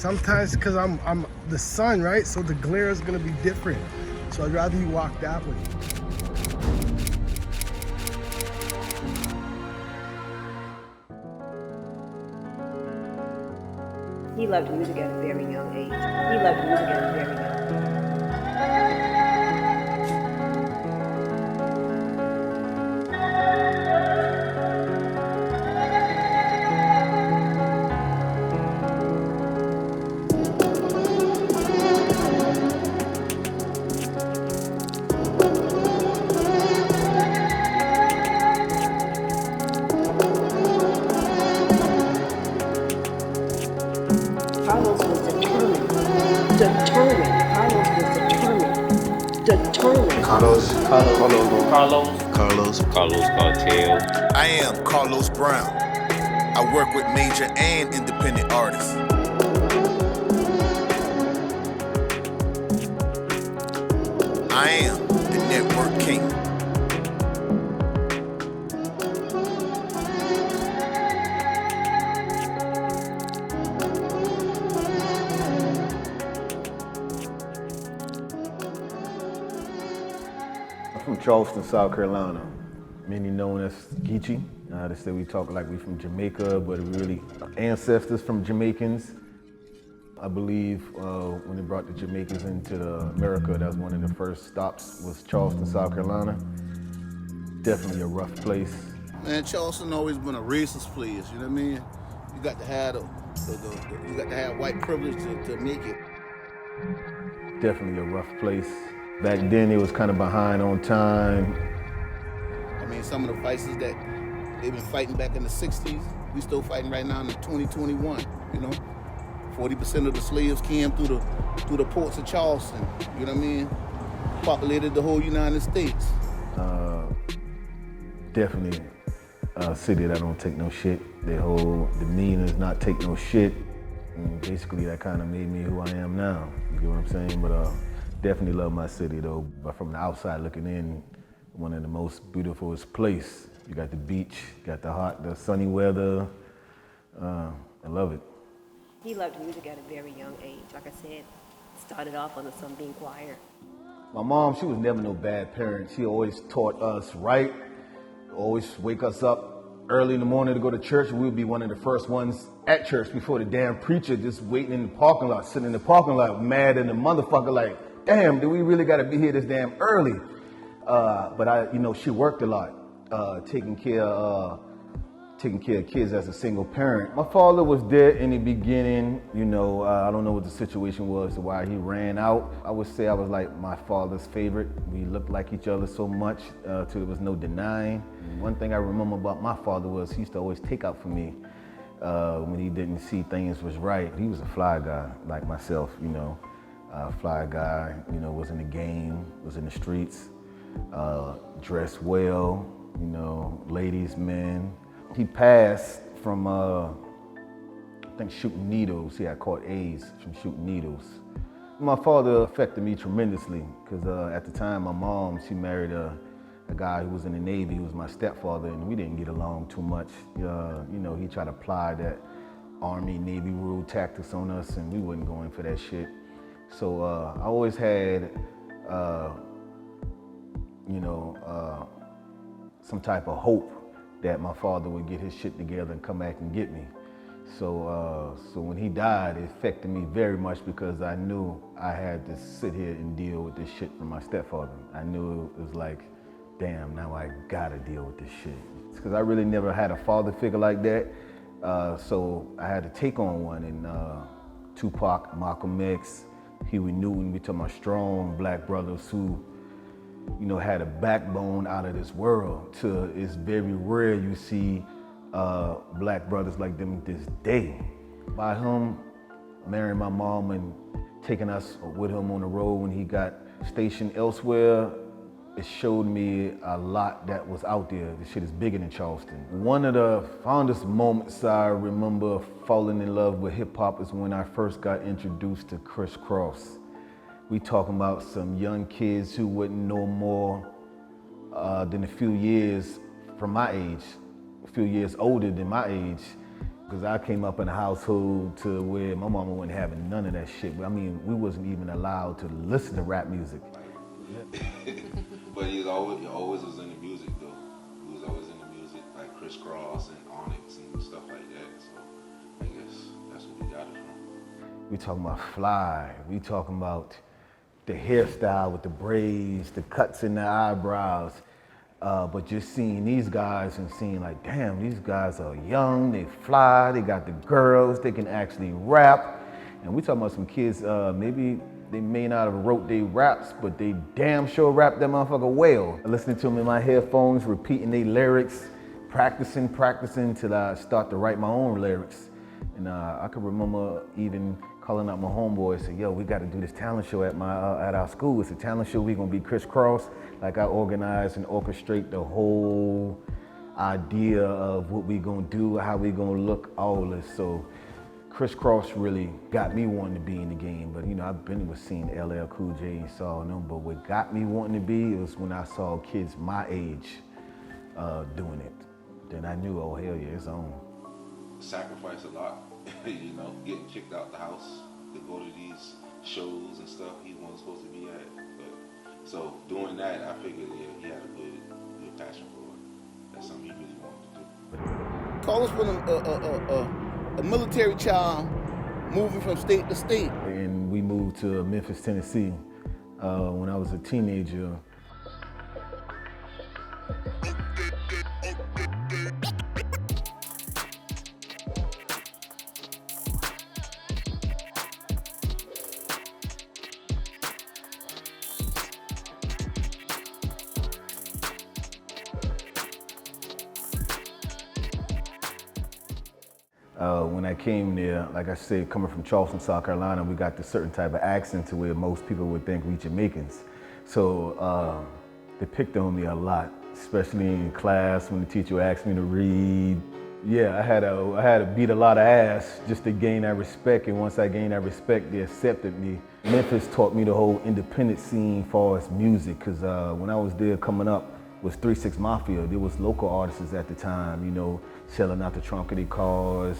Sometimes because I'm the sun, right? So the glare is gonna be different. So I'd rather you walk that way. He loved music at a very young age. He loved music at a very young age. Carlos was determined. Carlos was determined. Carlos Cartel. I am Carlos Brown. I work with major and independent artists. I am the Networ-King. I'm from Charleston, South Carolina. Many known as Geechee. They say we talk like we from Jamaica, but really ancestors from Jamaicans. I believe when they brought the Jamaicans into America, that was one of the first stops was Charleston, South Carolina. Definitely a rough place. Man, Charleston always been a racist place, you know what I mean? You got to have you got to have white privilege to make it. Definitely a rough place. Back then it was kind of behind on time. I mean, some of the fights that they've been fighting back in the 60s, we still fighting right now in 2021, you know? 40% of the slaves came through the ports of Charleston, you know what I mean? Populated the whole United States. Definitely a city that don't take no shit. Their whole demeanor is not take no shit. And basically that kind of made me who I am now, you get what I'm saying? But definitely love my city though. But from the outside looking in, one of the most beautifulest place. You got the beach, got the sunny weather. I love it. He loved music at a very young age. Like I said, started off on the Sunbeam Choir. My mom, she was never no bad parent. She always taught us right, always wake us up early in the morning to go to church. We would be one of the first ones at church before the damn preacher, just waiting in the parking lot, sitting in the parking lot, mad in the motherfucker like, damn, do we really gotta be here this damn early? But she worked a lot, taking care of kids as a single parent. My father was dead in the beginning, I don't know what the situation was, why he ran out. I would say I was like my father's favorite. We looked like each other so much till there was no denying. One thing I remember about my father was he used to always take out for me when he didn't see things was right. He was a fly guy like myself, fly guy, was in the game, was in the streets, dressed well, ladies, men. He passed from, I think, shooting needles. He had caught AIDS from shooting needles. My father affected me tremendously because at the time, my mom, she married a guy who was in the Navy. He was my stepfather, and we didn't get along too much. He tried to apply that Army, Navy rule tactics on us, and we wasn't going for that shit. So I always had, some type of hope that my father would get his shit together and come back and get me. So when he died, it affected me very much because I knew I had to sit here and deal with this shit from my stepfather. I knew it was like, damn, now I gotta deal with this shit. It's because I really never had a father figure like that. So I had to take on one, and Tupac, Malcolm X, Huey Newton, we talking about strong black brothers who had a backbone out of this world. It's very rare you see black brothers like them this day. By him marrying my mom and taking us with him on the road when he got stationed elsewhere, it showed me a lot that was out there. This shit is bigger than Charleston. One of the fondest moments I remember falling in love with hip hop is when I first got introduced to Criss Cross. We talking about some young kids who wasn't no more than a few years from my age, a few years older than my age, Because I came up in a household to where my mama wasn't having none of that shit. I mean, we wasn't even allowed to listen to rap music. But he always was in the music though. He was always in the music, like Criss Cross and Onyx and stuff like that. So I guess that's where we got it from. We talking about fly. We talking about the hairstyle with the braids, the cuts in the eyebrows. But just seeing these guys and seeing like, damn, these guys are young, they fly, they got the girls, they can actually rap. And we talking about some kids, maybe they may not have wrote their raps, but they damn sure rap that motherfucker well. Listening to them in my headphones, repeating their lyrics, practicing till I start to write my own lyrics. And I can remember even calling out my homeboy and say, yo, we got to do this talent show at our school. It's a talent show, we gonna be Criss Cross. Like I organize and orchestrate the whole idea of what we gonna do, how we gonna look, all this. So Criss Cross really got me wanting to be in the game. But you know, I've been with seeing LL Cool J and saw them, but what got me wanting to be was when I saw kids my age doing it. Then I knew, oh hell yeah, it's on. Sacrifice a lot, you know, getting kicked out the house to go to these shows and stuff he wasn't supposed to be at. But so doing that, I figured he had a good passion for it. That's something he really wanted to do. Call us from a military child moving from state to state. And we moved to Memphis, Tennessee when I was a teenager. When I came there, like I said, coming from Charleston, South Carolina, we got this certain type of accent to where most people would think we Jamaicans. So they picked on me a lot, especially in class when the teacher asked me to read. Yeah, I had to beat a lot of ass just to gain that respect, and once I gained that respect, they accepted me. Memphis taught me the whole independent scene as far as music, because when I was there coming up, was 3 6 Mafia. There was local artists at the time, you know, selling out the trunk of their cars,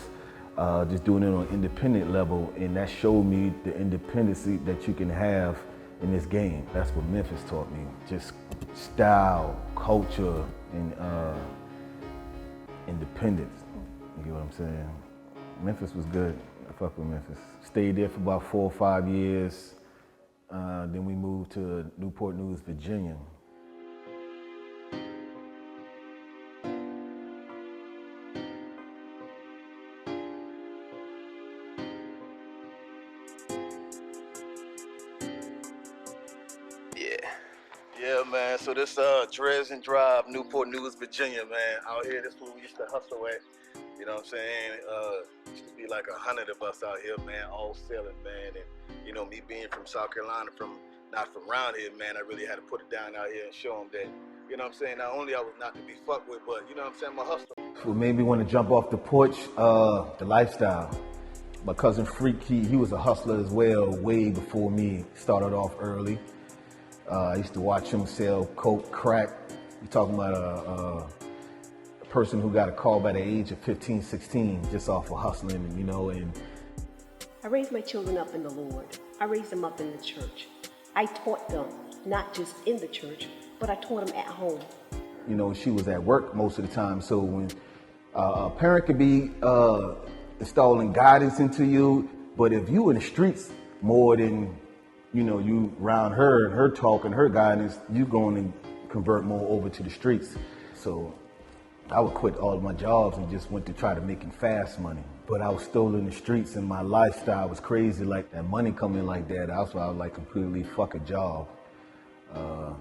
just doing it on an independent level, and that showed me the independency that you can have in this game. That's what Memphis taught me, just style, culture, and independence. You get what I'm saying? Memphis was good. I fuck with Memphis. Stayed there for about 4 or 5 years. Then we moved to Newport News, Virginia. Yeah, man. So this Dresden Drive, Newport News, Virginia, man. Out here, this is where we used to hustle at. You know what I'm saying? Used to be like 100 of us out here, man, all selling, man. And you know, me being from South Carolina, not from around here, man, I really had to put it down out here and show them that, you know what I'm saying? Not only I was not to be fucked with, but you know what I'm saying, I'm a hustler. What made me want to jump off the porch, the lifestyle. My cousin Freak, he was a hustler as well, way before me. Started off early. I used to watch him sell coke, crack. You're talking about a person who got a call by the age of 15, 16, just off of hustling, you know. And I raised my children up in the Lord. I raised them up in the church. I taught them, not just in the church, but I taught them at home. You know, she was at work most of the time, so when a parent could be installing guidance into you, but if you in the streets more than, you know, you around her and her talk and her guidance, you going to convert more over to the streets. So I would quit all of my jobs and just went to try to making fast money. But I was still in the streets and my lifestyle was crazy, like that money coming like that. That's why I was like completely fuck a job.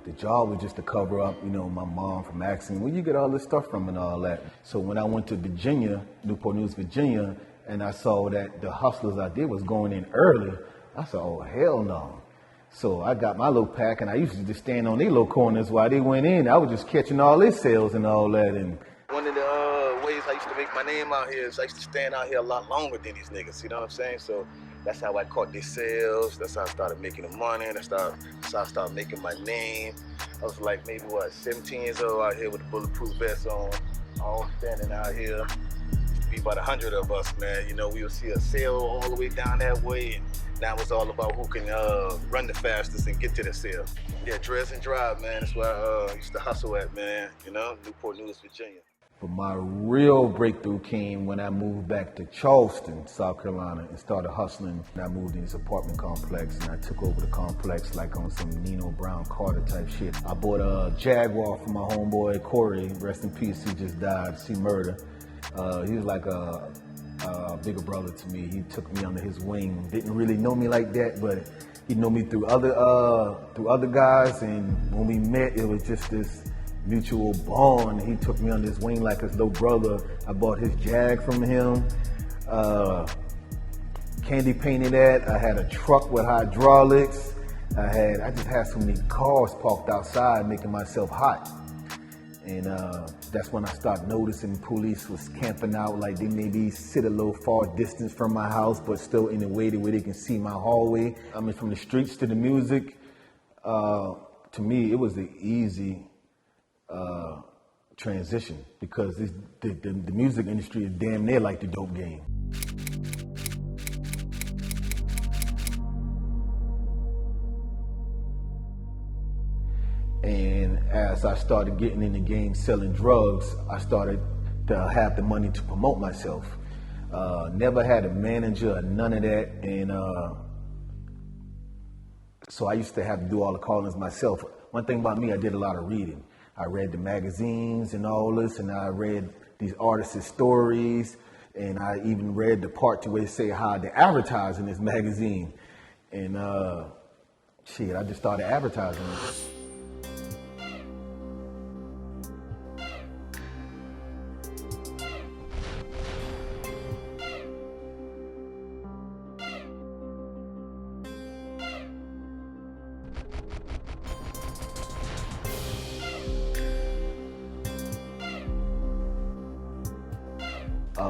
The job was just to cover up, you know, my mom from asking, where you get all this stuff from and all that. So when I went to Virginia, Newport News, Virginia, and I saw that the hustlers I did was going in early, I said, oh, hell no. So I got my little pack, and I used to just stand on their little corners while they went in. I was just catching all their sales and all that. And one of the ways I used to make my name out here is I used to stand out here a lot longer than these niggas, you know what I'm saying? So that's how I caught their sales. That's how I started making the money. That's how I started making my name. I was like maybe, 17 years old out here with a bulletproof vest on, all standing out here, be about 100 of us, man. You know, we would see a sale all the way down that way, and now it's all about who can run the fastest and get to the sale. Yeah, dress and drive, man. That's where I used to hustle at, man. You know, Newport News, Virginia. But my real breakthrough came when I moved back to Charleston, South Carolina, and started hustling. And I moved in this apartment complex, and I took over the complex like on some Nino Brown Carter type shit. I bought a Jaguar for my homeboy Corey, rest in peace, he just died, see murder. He was like a bigger brother to me. He took me under his wing. Didn't really know me like that, but he knew me through other guys, and when we met, it was just this mutual bond. He took me under his wing like his little brother. I bought his Jag from him. Candy painted that. I had a truck with hydraulics. I just had so many cars parked outside making myself hot. And that's when I started noticing police was camping out, like they maybe sit a little far distance from my house, but still in a way where they can see my hallway. I mean, from the streets to the music, to me, it was the easy transition, because the music industry is damn near like the dope game. And as I started getting in the game selling drugs, I started to have the money to promote myself. Never had a manager or none of that, and so I used to have to do all the callings myself. One thing about me, I did a lot of reading. I read the magazines and all this, and I read these artists' stories, and I even read the part to where they say how they advertise in this magazine. And I just started advertising it.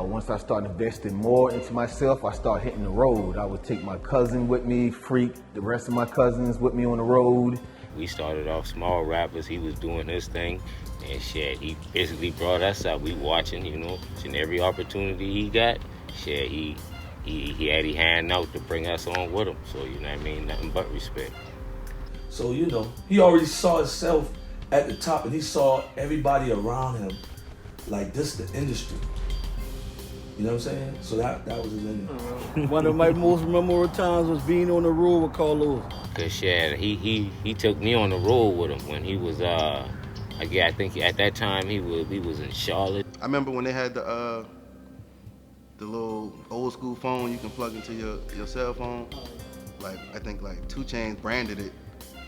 Once I started investing more into myself, I started hitting the road. I would take my cousin with me, Freak, the rest of my cousins with me on the road. We started off small rappers. He was doing his thing, and shit, he basically brought us up. We watching, you know, and every opportunity he got, shit, he had his hand out to bring us on with him. So, you know what I mean? Nothing but respect. So, you know, he already saw himself at the top, and he saw everybody around him like this is the industry. You know what I'm saying? So that was his ending. One of my most memorable times was being on the road with Carlos. Cause shit, he took me on the road with him when he was I think at that time he was in Charlotte. I remember when they had the little old school phone you can plug into your cell phone. Like I think like 2 Chainz branded it,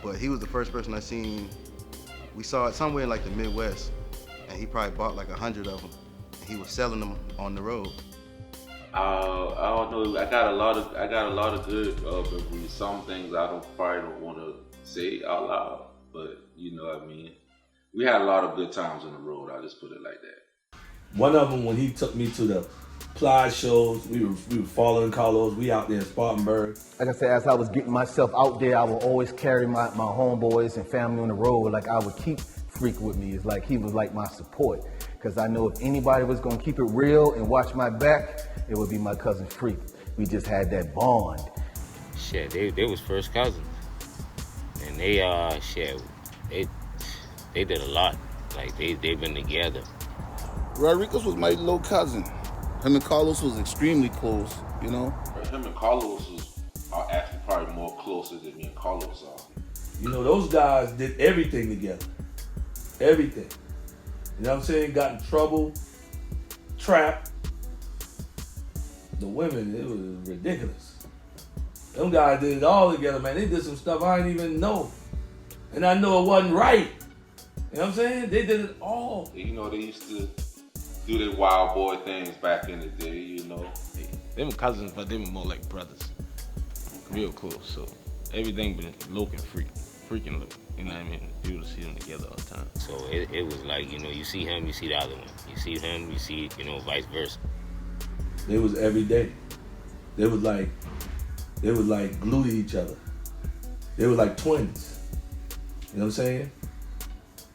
but he was the first person I seen. We saw it somewhere in like the Midwest, and he probably bought like 100 of them. He was selling them on the road. I don't know. I got a lot of good memories. Some things I probably don't want to say out loud, but you know what I mean. We had a lot of good times on the road. I'll just put it like that. One of them, when he took me to the Ply shows, we were following Carlos. We out there in Spartanburg. Like I said, as I was getting myself out there, I would always carry my homeboys and family on the road. Like I would keep Freak with me. It's like he was like my support. Because I know if anybody was going to keep it real and watch my back, it would be my cousin Freak. We just had that bond. Shit, they was first cousins. And they did a lot. Like they've been together. Rodriguez was my little cousin. Him and Carlos was extremely close, you know? Him and Carlos are actually probably more closer than me and Carlos are. You know, those guys did everything together. Everything. You know what I'm saying? Got in trouble, trapped. The women, it was ridiculous. Them guys did it all together, man. They did some stuff I didn't even know. And I know it wasn't right. You know what I'm saying? They did it all. You know, they used to do their wild boy things back in the day, you know. They were cousins, but they were more like brothers. Real close, so everything been Luke and freaking Luke. You know what I mean? You would see them together all the time. So it was like, you know, you see him, you see the other one. You see him, you see, you know, vice versa. It was every day. They was like glued to each other. They were like twins. You know what I'm saying?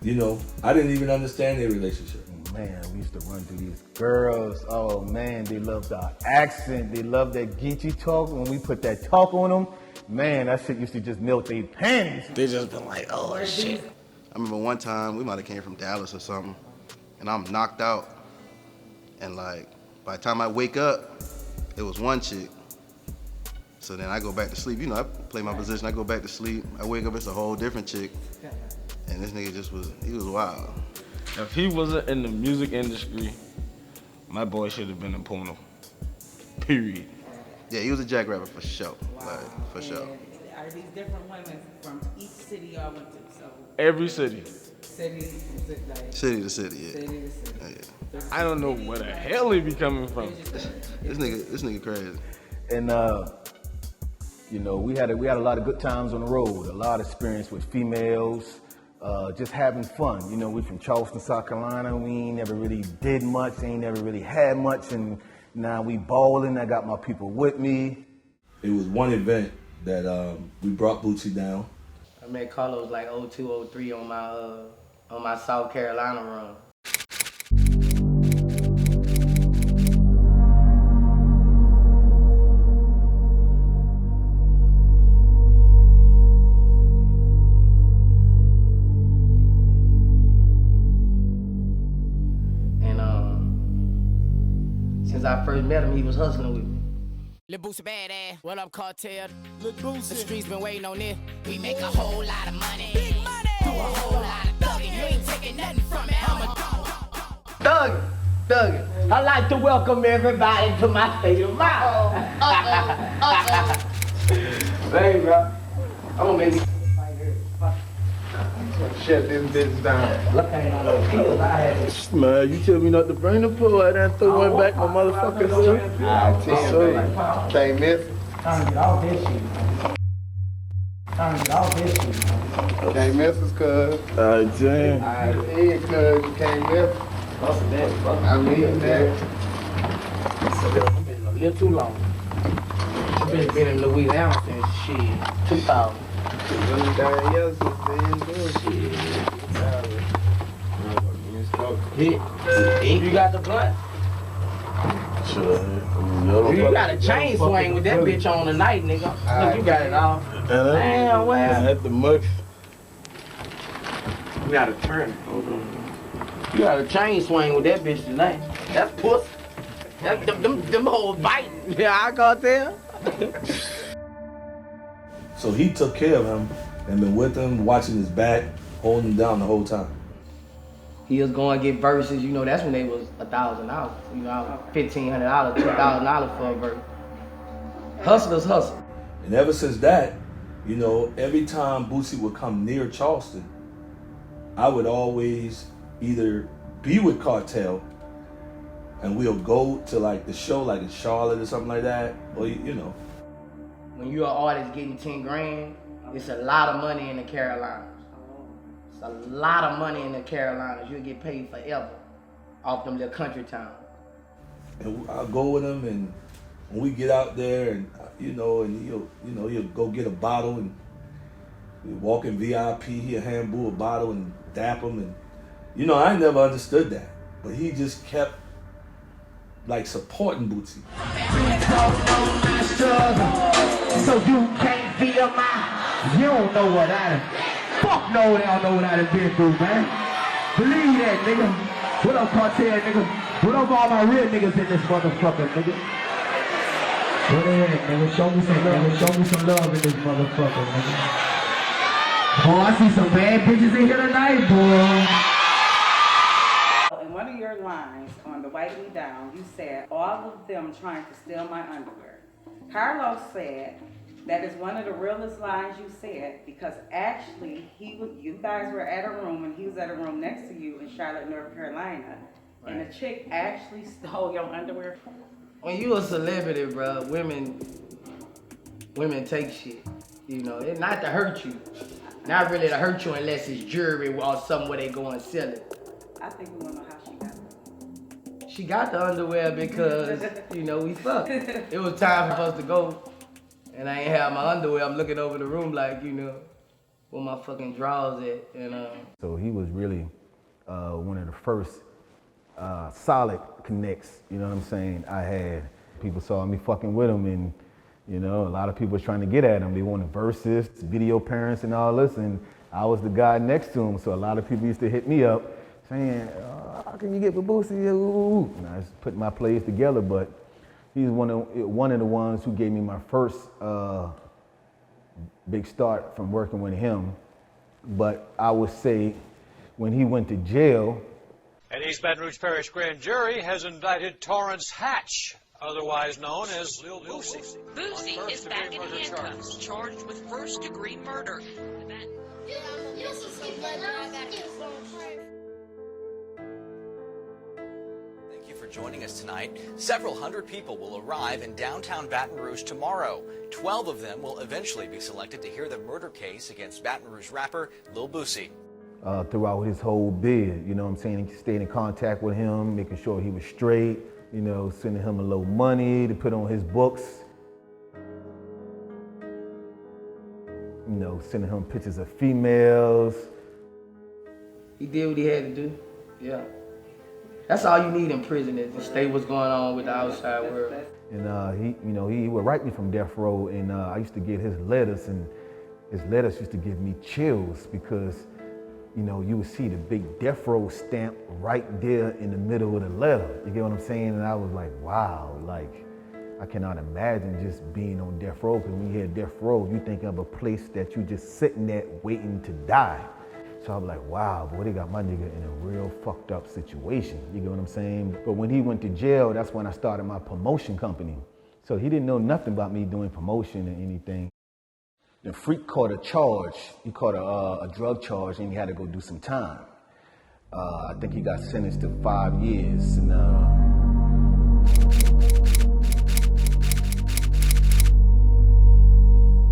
You know, I didn't even understand their relationship. man, we used to run through these girls. Oh man, they loved our accent. They loved that Geechee talk. When we put that talk on them, man, that shit used to just melt their panties. They just been like, oh shit. I remember one time we might have came from Dallas or something, and I'm knocked out. And like, by the time I wake up, it was one chick. So then I go back to sleep. You know, I play my position, I go back to sleep. I wake up, it's a whole different chick. And this nigga he was wild. If he wasn't in the music industry, my boy should have been in porno. Period. Yeah, he was a jackrapper for sure. Wow. Like, for sure. Are these different women from each city y'all went to? So Every city. city, like, City to city, yeah. city to city. Yeah. I don't know where the hell he be coming from. This nigga crazy. And you know, we had a lot of good times on the road. A lot of experience with females. Just having fun. You know, we from Charleston, South Carolina. We ain't never really did much, ain't never really had much, and now we balling. I got my people with me. It was one event that we brought Boosie down. I met Carlos like 02, 03 on my South Carolina run. Since I first met him, he was hustling with me. Lil Boosie Badazz, what up, cartel? Lil Boosie. The streets been waiting on it. We make a whole lot of money. Big money. Do a whole lot of thugging. You ain't taking nothing from it. I'm a Thugging. I'd like to welcome everybody to my state of mind. Hey, bro. I'm gonna make me shut this bitch down. Look at all those pills I had. Man, you tell me not to bring the pool and then throw one back on motherfuckers. I tell you, can't miss it. Trying to get all this shit. Can't miss us, cuz. Alright, damn. I said, cuz, you can't miss us. I mean that. A little too long. I've been in Louisiana since shit, 2000. You got the blunt? Sure. You got a chain swing with that bitch on tonight, nigga. Look, you got it all. Damn, well. At the much. You gotta turn it. You got a chain swing with that bitch tonight. That's pussy. Them hoes biting. Yeah, I can't tell. So he took care of him and been with him, watching his back, holding him down the whole time. He was going to get verses, you know, that's when they was $1,000. You know, $1,500, $2,000 for a verse. Hustlers hustle. And ever since that, you know, every time Boosie would come near Charleston, I would always either be with Cartel and we'll go to like the show, like in Charlotte or something like that, or you know. When you're an artist getting 10 grand, it's a lot of money in the Carolinas. It's a lot of money in the Carolinas. You'll get paid forever off them little country towns. And I'll go with him, and when we get out there, and he'll go get a bottle, and we walk in VIP, he'll hand Boo a bottle and dap him, and you know, I never understood that, but he just kept like supporting Boosie. So you can't feel you don't know what I fuck no, they don't know what I done been through, man. Believe that, nigga. What up, cartel, nigga? What up, all my real niggas in this motherfucker, nigga? What the heck, nigga? Show me some love. Show me some love in this motherfucker, nigga. Oh, I see some bad bitches in here tonight, boy. In one of your lines on the Wipe Me Down, you said, all of them trying to steal my underwear. Carlos said, that is one of the realest lines you said, because actually you guys were at a room and he was at a room next to you in Charlotte, North Carolina, right. And the chick actually stole your underwear. When you a celebrity, bro, women take shit. You know, it's not to hurt you. Not really to hurt you unless it's jewelry or something where they go and sell it. I think we want to know how she got it. She got the underwear because, you know, we fucked. It was time for us to go. And I ain't have my underwear. I'm looking over the room like, you know, where my fucking drawers at. And So he was really one of the first solid connects, you know what I'm saying, I had. People saw me fucking with him, and you know, a lot of people was trying to get at him. They wanted verses, video parents and all this, and I was the guy next to him, so a lot of people used to hit me up saying, how can you get with Boosie? Ooh. And I was putting my plays together, but he's one of the ones who gave me my first big start from working with him. But I would say when he went to jail. An East Baton Rouge Parish grand jury has indicted Torrance Hatch, otherwise known as Lil Boosie. Boosie is back in handcuffs, charged with first-degree murder. Thank you for joining us tonight. Several hundred people will arrive in downtown Baton Rouge tomorrow. 12 of them will eventually be selected to hear the murder case against Baton Rouge rapper Lil Boosie. Throughout his whole bid, you know what I'm saying? He stayed in contact with him, making sure he was straight, you know, sending him a little money to put on his books. You know, sending him pictures of females. He did what he had to do, yeah. That's all you need in prison is to stay what's going on with the outside world. And he would write me from death row, and I used to get his letters, and his letters used to give me chills because, you know, you would see the big death row stamp right there in the middle of the letter. You get what I'm saying? And I was like, wow, like, I cannot imagine just being on death row, because when you hear death row, you think of a place that you just sitting at waiting to die. So I was like, wow, boy, they got my nigga in a real fucked up situation. You get what I'm saying? But when he went to jail, that's when I started my promotion company. So he didn't know nothing about me doing promotion or anything. The freak caught a charge. He caught a drug charge, and he had to go do some time. I think he got sentenced to 5 years. And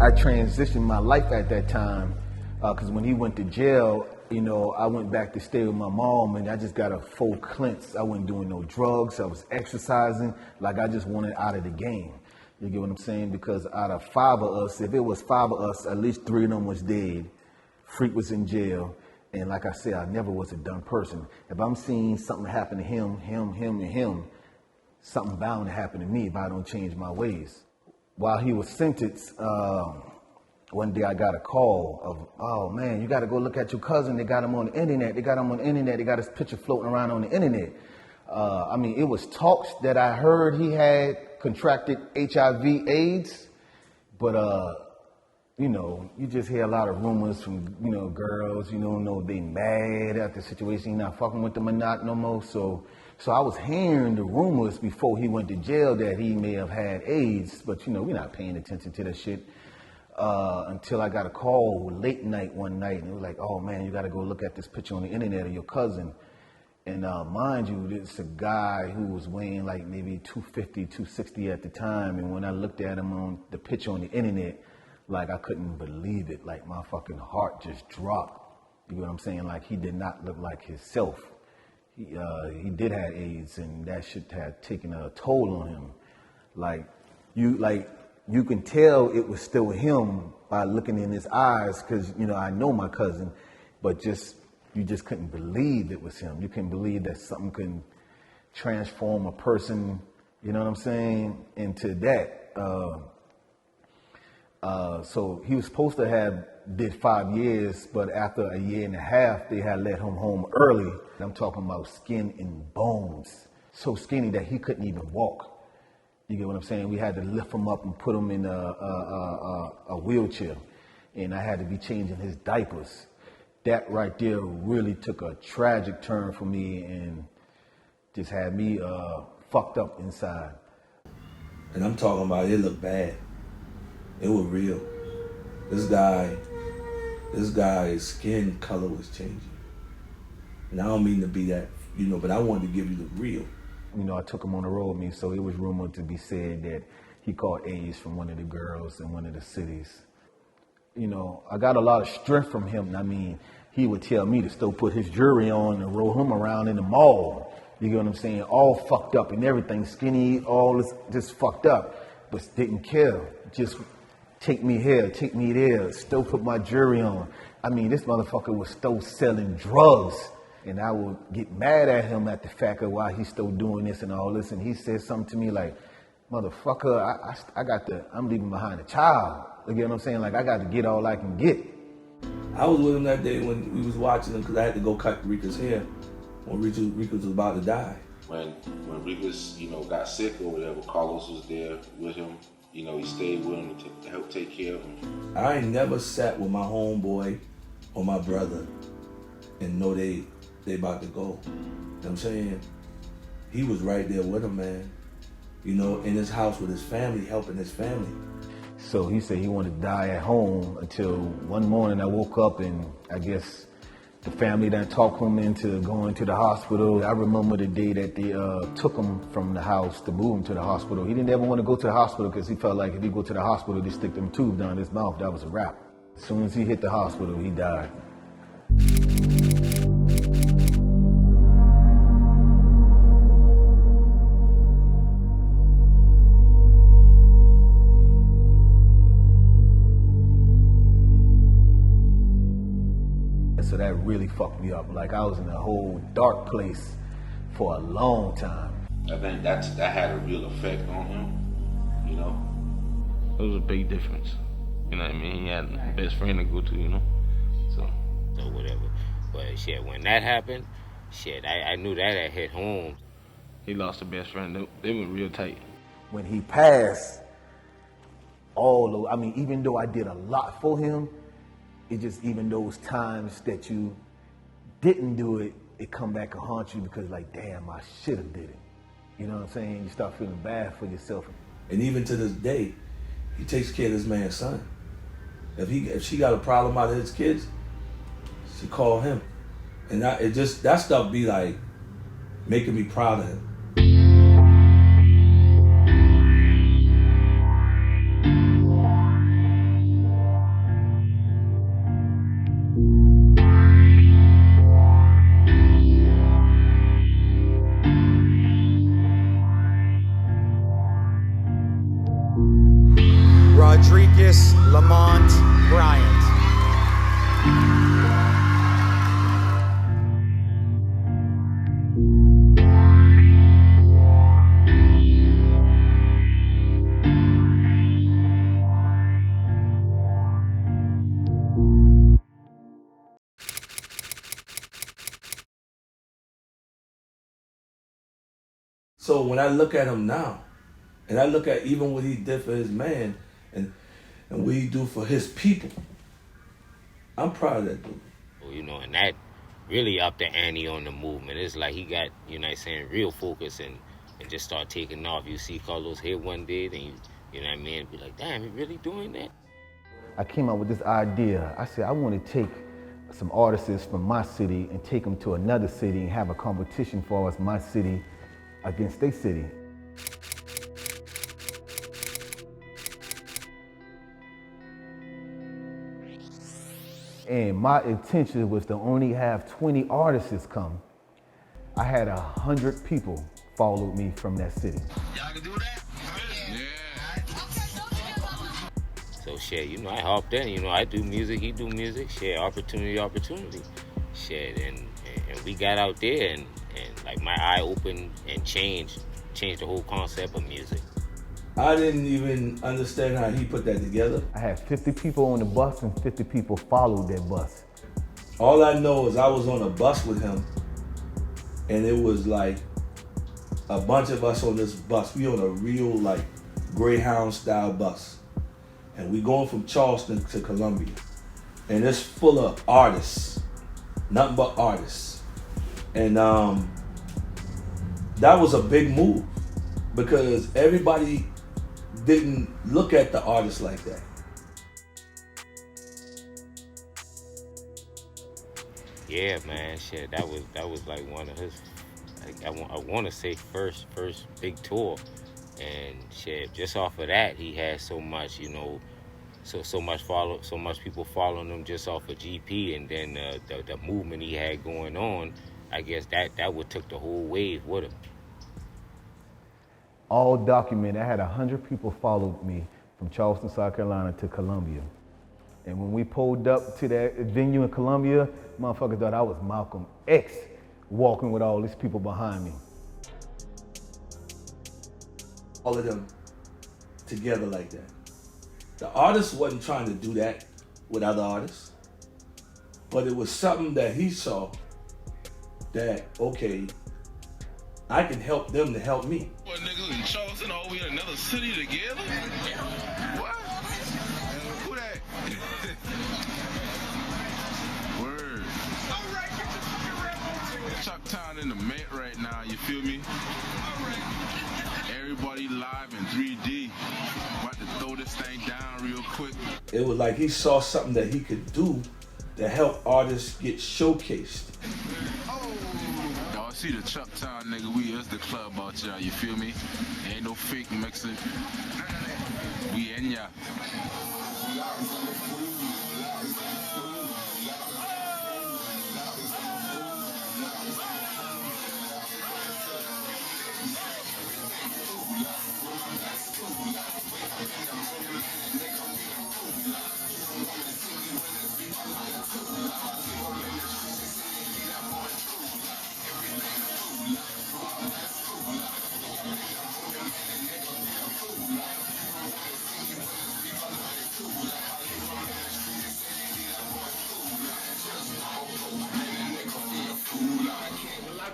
I transitioned my life at that time, because when he went to jail, you know, I went back to stay with my mom, and I just got a full cleanse. I wasn't doing no drugs. I was exercising like I just wanted out of the game. You get what I'm saying? Because out of 5 of us, if it was 5 of us, at least 3 of them was dead. Freak was in jail. And like I said, I never was a dumb person. If I'm seeing something happen to him, and him, something bound to happen to me if I don't change my ways. While he was sentenced, one day I got a call of, oh man, you got to go look at your cousin. They got him on the internet. They got his picture floating around on the internet. I mean, it was talks that I heard he had contracted HIV AIDS, but you know, you just hear a lot of rumors from, you know, girls, you don't know if they mad at the situation, you're not fucking with them or not no more. So I was hearing the rumors before he went to jail that he may have had AIDS, but you know, we're not paying attention to that shit until I got a call late night one night, and it was like, oh man, you got to go look at this picture on the internet of your cousin. And mind you, it's a guy who was weighing like maybe 250, 260 at the time. And when I looked at him on the picture on the internet, like I couldn't believe it. Like my fucking heart just dropped. You know what I'm saying? Like he did not look like himself. He did have AIDS, and that shit had taken a toll on him. Like you can tell it was still him by looking in his eyes, because, you know, I know my cousin, but you just couldn't believe it was him. You couldn't believe that something can transform a person, you know what I'm saying, into that. So he was supposed to have did 5 years, but after a year and a half, they had let him home early. I'm talking about skin and bones. So skinny that he couldn't even walk. You get what I'm saying? We had to lift him up and put him in a wheelchair. And I had to be changing his diapers. That right there really took a tragic turn for me and just had me fucked up inside. And I'm talking about it looked bad. It was real. This guy's skin color was changing. And I don't mean to be that, you know, but I wanted to give you the real. You know, I took him on the road with me, so it was rumored to be said that he caught AIDS from one of the girls in one of the cities. You know, I got a lot of strength from him. I mean, he would tell me to still put his jewelry on and roll him around in the mall. You get what I'm saying? All fucked up and everything, skinny, all this just fucked up, but didn't care. Just take me here, take me there, still put my jewelry on. I mean, this motherfucker was still selling drugs And I would get mad at him at the fact of why he's still doing this and all this. And he said something to me like, motherfucker, I'm leaving behind a child. You get what I'm saying? Like, I got to get all I can get. I was with him that day when we was watching him because I had to go cut Rika's hair when Rika was about to die. When Rika's, got sick or whatever, Carlos was there with him. He stayed with him to help take care of him. I ain't never sat with my homeboy or my brother and know they about to go. You know what I'm saying? He was right there with him, man. In his house with his family, helping his family. So he said he wanted to die at home until one morning I woke up and I guess the family done talked him into going to the hospital. I remember the day that they took him from the house to move him to the hospital. He didn't ever want to go to the hospital because he felt like if he go to the hospital, they stick them tubes down his mouth. That was a wrap. As soon as he hit the hospital, he died. So that really fucked me up. Like, I was in a whole dark place for a long time. I think that had a real effect on him, It was a big difference. You know what I mean? He had a best friend to go to, So whatever. But shit, when that happened, I knew that had hit home. He lost a best friend. They were real tight. When he passed, even though I did a lot for him, it just, even those times that you didn't do it, it come back and haunt you because like, damn, I should have did it. You know what I'm saying? You start feeling bad for yourself. And even to this day, he takes care of this man's son. If she got a problem out of his kids, she call him. And that stuff be like making me proud of him. Rodriguez Lamont Bryant. So when I look at him now, and I look at even what he did for his man, and what he do for his people, I'm proud of that dude. And that really upped the ante on the movement. It's like he got, real focus and just start taking off. You see Carlos here one day, then be like, damn, he really doing that? I came up with this idea. I said, I want to take some artists from my city and take them to another city and have a competition for us, my city against their city. And my intention was to only have 20 artists come. I had 100 people follow me from that city. Y'all can do that? So I hopped in, I do music, he do music, opportunity. And we got out there and like my eye opened and changed the whole concept of music. I didn't even understand how he put that together. I had 50 people on the bus and 50 people followed that bus. All I know is I was on a bus with him and it was like a bunch of us on this bus. We on a real like Greyhound style bus. And we going from Charleston to Columbia. And it's full of artists, nothing but artists. And that was a big move because everybody didn't look at the artist like that. Yeah, man, that was like one of his, I want to say first big tour, and just off of that he had so much, so much people following him just off of GP, and then the movement he had going on, I guess that would took the whole wave with him. All documented. I had 100 people followed me from Charleston, South Carolina to Columbia. And when we pulled up to that venue in Columbia, motherfuckers thought I was Malcolm X. walking with all these people behind me. All of them together like that. The artist wasn't trying to do that with other artists, but it was something that he saw that, okay, I can help them to help me. What, niggas in Charleston all we in another city together? What? Who that? Word. Chucktown in the Met right now, you feel me? Everybody live in 3D. About to throw this thing down real quick. It was like he saw something that he could do to help artists get showcased. Y'all see the Chucktown nigga, we is the club out y'all, you feel me? Ain't no fake mixing. We in ya.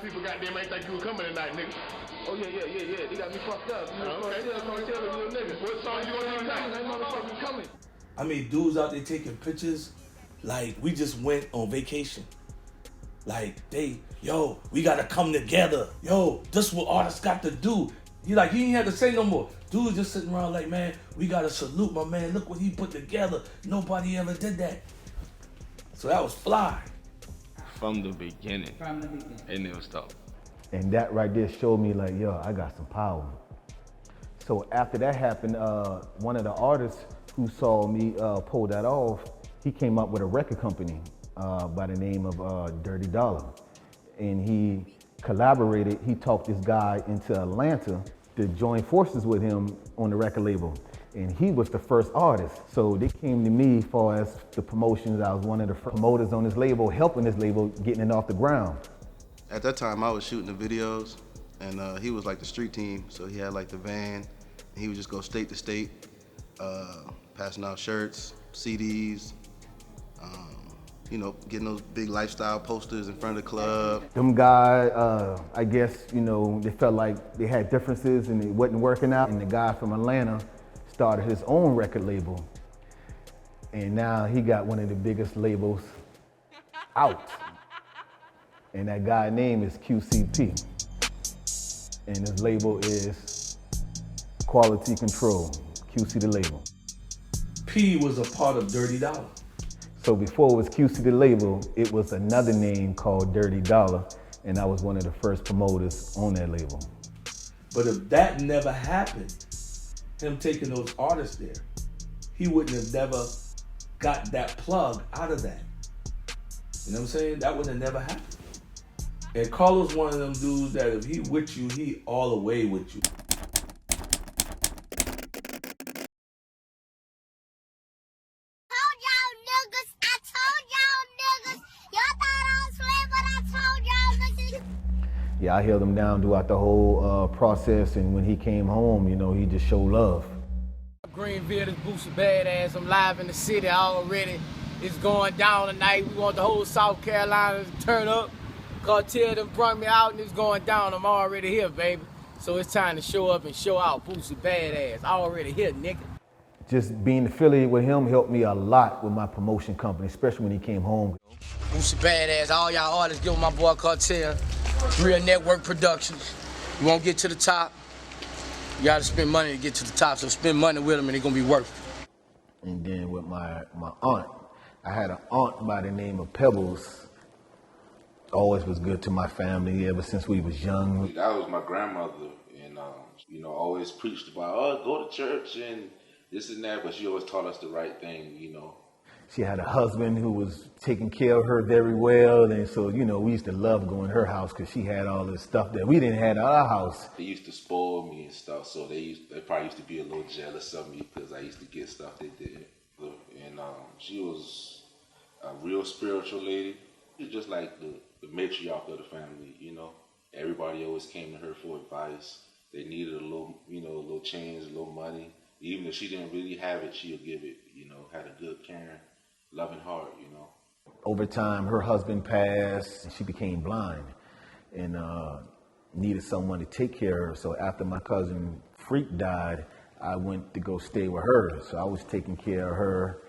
People goddamn ain't think you were coming tonight, nigga. Oh yeah. They got me fucked up. Okay. Tell them you nigga. What song you gonna do tonight? Ain't motherfucking coming. I mean, dudes out there taking pictures like we just went on vacation. Like we gotta come together. Yo, this what artists got to do. He ain't had to say no more. Dudes just sitting around like, man, we gotta salute my man. Look what he put together. Nobody ever did that. So that was fly. From the beginning. It never stopped. And that right there showed me like, yo, I got some power. So after that happened, one of the artists who saw me pull that off, he came up with a record company by the name of Dirty Dollar. And he collaborated, he talked this guy into Atlanta to join forces with him on the record label. And he was the first artist. So they came to me as far as the promotions. I was one of the promoters on this label, helping this label, getting it off the ground. At that time, I was shooting the videos, and he was like the street team. So he had like the van, and he would just go state to state, passing out shirts, CDs, getting those big lifestyle posters in front of the club. Them guys, I guess, they felt like they had differences and it wasn't working out. And the guy from Atlanta started his own record label. And now he got one of the biggest labels out. And that guy's name is QCP. And his label is Quality Control, QC the label. P was a part of Dirty Dollar. So before it was QC the label, it was another name called Dirty Dollar, and I was one of the first promoters on that label. But if that never happened, him taking those artists there, he wouldn't have never got that plug out of that. You know what I'm saying? That would have never happened. And Carlos one of them dudes that if he with you, he all the way with you. Yeah, I held him down throughout the whole process, and when he came home, he just showed love. Greenville, this Boosie Badazz. I'm live in the city already. It's going down tonight. We want the whole South Carolina to turn up. Cartel done brought me out and it's going down. I'm already here, baby. So it's time to show up and show out. Boosie Badazz. Already here, nigga. Just being affiliated with him helped me a lot with my promotion company, especially when he came home. Boosie Badazz. All y'all artists give my boy Cartel. Real network productions. You won't get to the top. You gotta spend money to get to the top, so spend money with them and it's gonna be worth it. And then with my aunt, I had an aunt by the name of Pebbles. Always was good to my family ever since we was young. That was my grandmother, and always preached about, go to church and this and that, but she always taught us the right thing, She had a husband who was taking care of her very well, and so, we used to love going to her house because she had all this stuff that we didn't have at our house. They used to spoil me and stuff, so they probably used to be a little jealous of me because I used to get stuff they didn't. And she was a real spiritual lady. She was just like the matriarch of the family, you know. Everybody always came to her for advice. They needed a little, you know, a little change, a little money. Even if she didn't really have it, she'll give it, you know, had a good, caring, loving heart, you know. Over time, her husband passed, and she became blind and needed someone to take care of her. So after my cousin Freak died, I went to go stay with her. So I was taking care of her.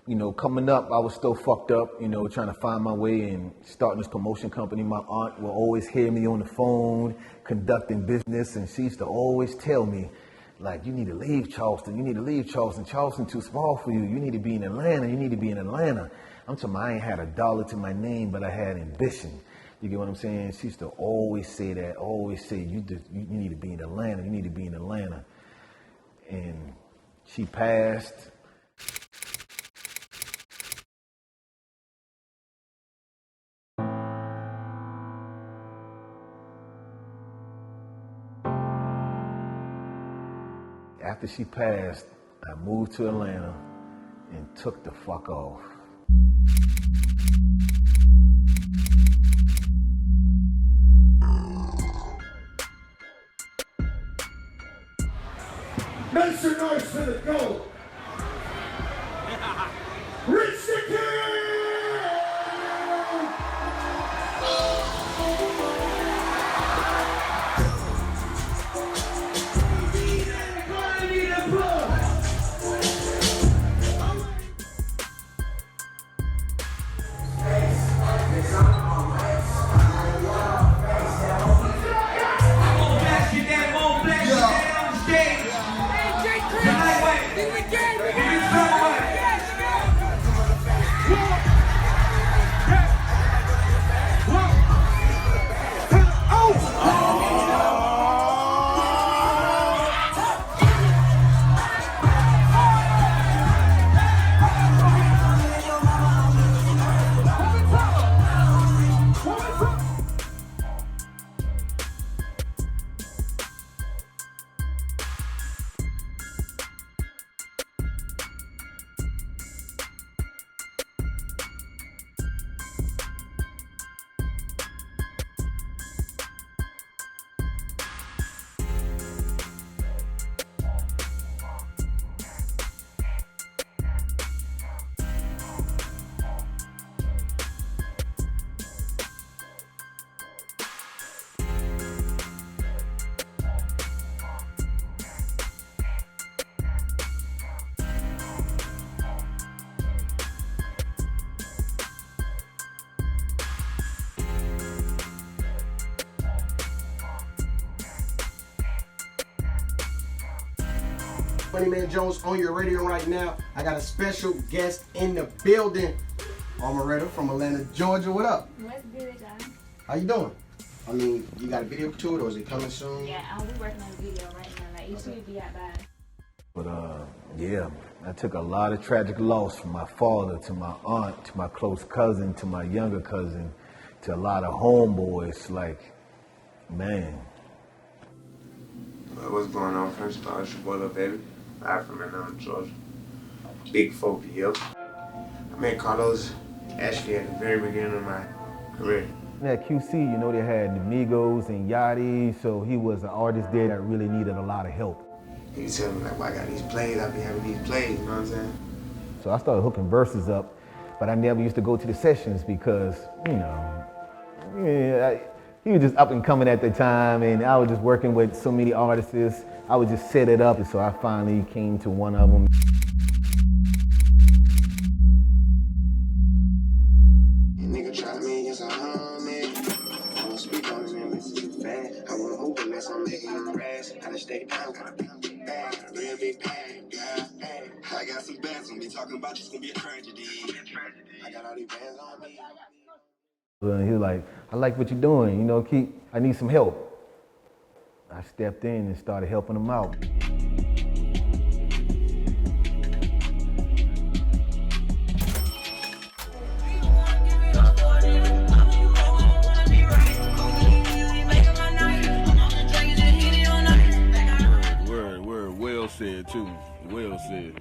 You know, coming up, I was still fucked up, you know, trying to find my way and starting this promotion company. My aunt will always hear me on the phone, conducting business, and she used to always tell me, like, you need to leave Charleston. You need to leave Charleston. Charleston too small for you. You need to be in Atlanta. You need to be in Atlanta. I'm talking about I ain't had a dollar to my name, but I had ambition. You get what I'm saying? She used to always say that, always say, you need to be in Atlanta. You need to be in Atlanta. And she passed. After she passed, I moved to Atlanta and took the fuck off. Make some noise for the goat. Rich the King! Funny Man Jones on your radio right now. I got a special guest in the building. Amaretta from Atlanta, Georgia. What up? What's good, John? How you doing? I mean, you got a video to it, or is it coming soon? Yeah, I'll be working on a video right now. Like, it should be out by. But yeah, I took a lot of tragic loss from my father to my aunt to my close cousin to my younger cousin to a lot of homeboys. Like, man. What's going on? First of all, it's your boy Lil Baby. Live from Atlanta, Georgia. Big 4PL. I met Carlos actually at the very beginning of my career. At QC, you know, they had the Migos and Yachty, so he was an artist there that really needed a lot of help. He was telling me, like, well, I got these plays, I be having these plays, you know what I'm saying? So I started hooking verses up, but I never used to go to the sessions because, you know, he was just up and coming at the time, and I was just working with so many artists. I would just set it up, and so I finally came to one of them. Nigga try me against a homie. I won't speak on his name, this is too fast. I won't move unless I'm making him rest. Gotta stay down, gotta be bad, real big bag, yeah. I got some bands on me, talking about it's gonna be a tragedy. I got all these bands on me. And he was like, I like what you're doing, you know, I need some help. I stepped in and started helping him out. Word, well said too, well said.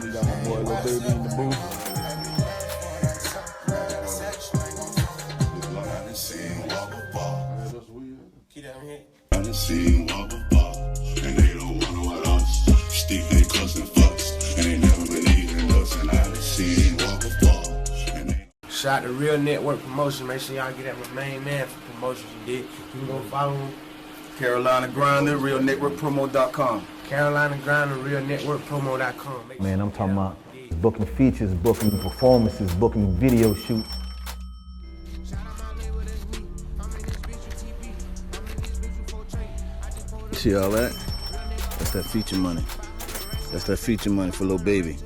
We got my boy Lil Baby in the booth. I done seen walk apart, and they don't wanna with us. Stick they cuss and fucks, and they never believe in us. And I done seen walk apart, and they. Shout out to Real Network Promotion. Make sure y'all get at my main man for promotions you did. You can go follow him. Carolina Grinder, realnetworkpromo.com. Carolina Grinder, realnetworkpromo.com. Man, I'm talking about booking features, booking performances, booking video shoots. You see all that? That's that feature money. That's that feature money for Lil Baby.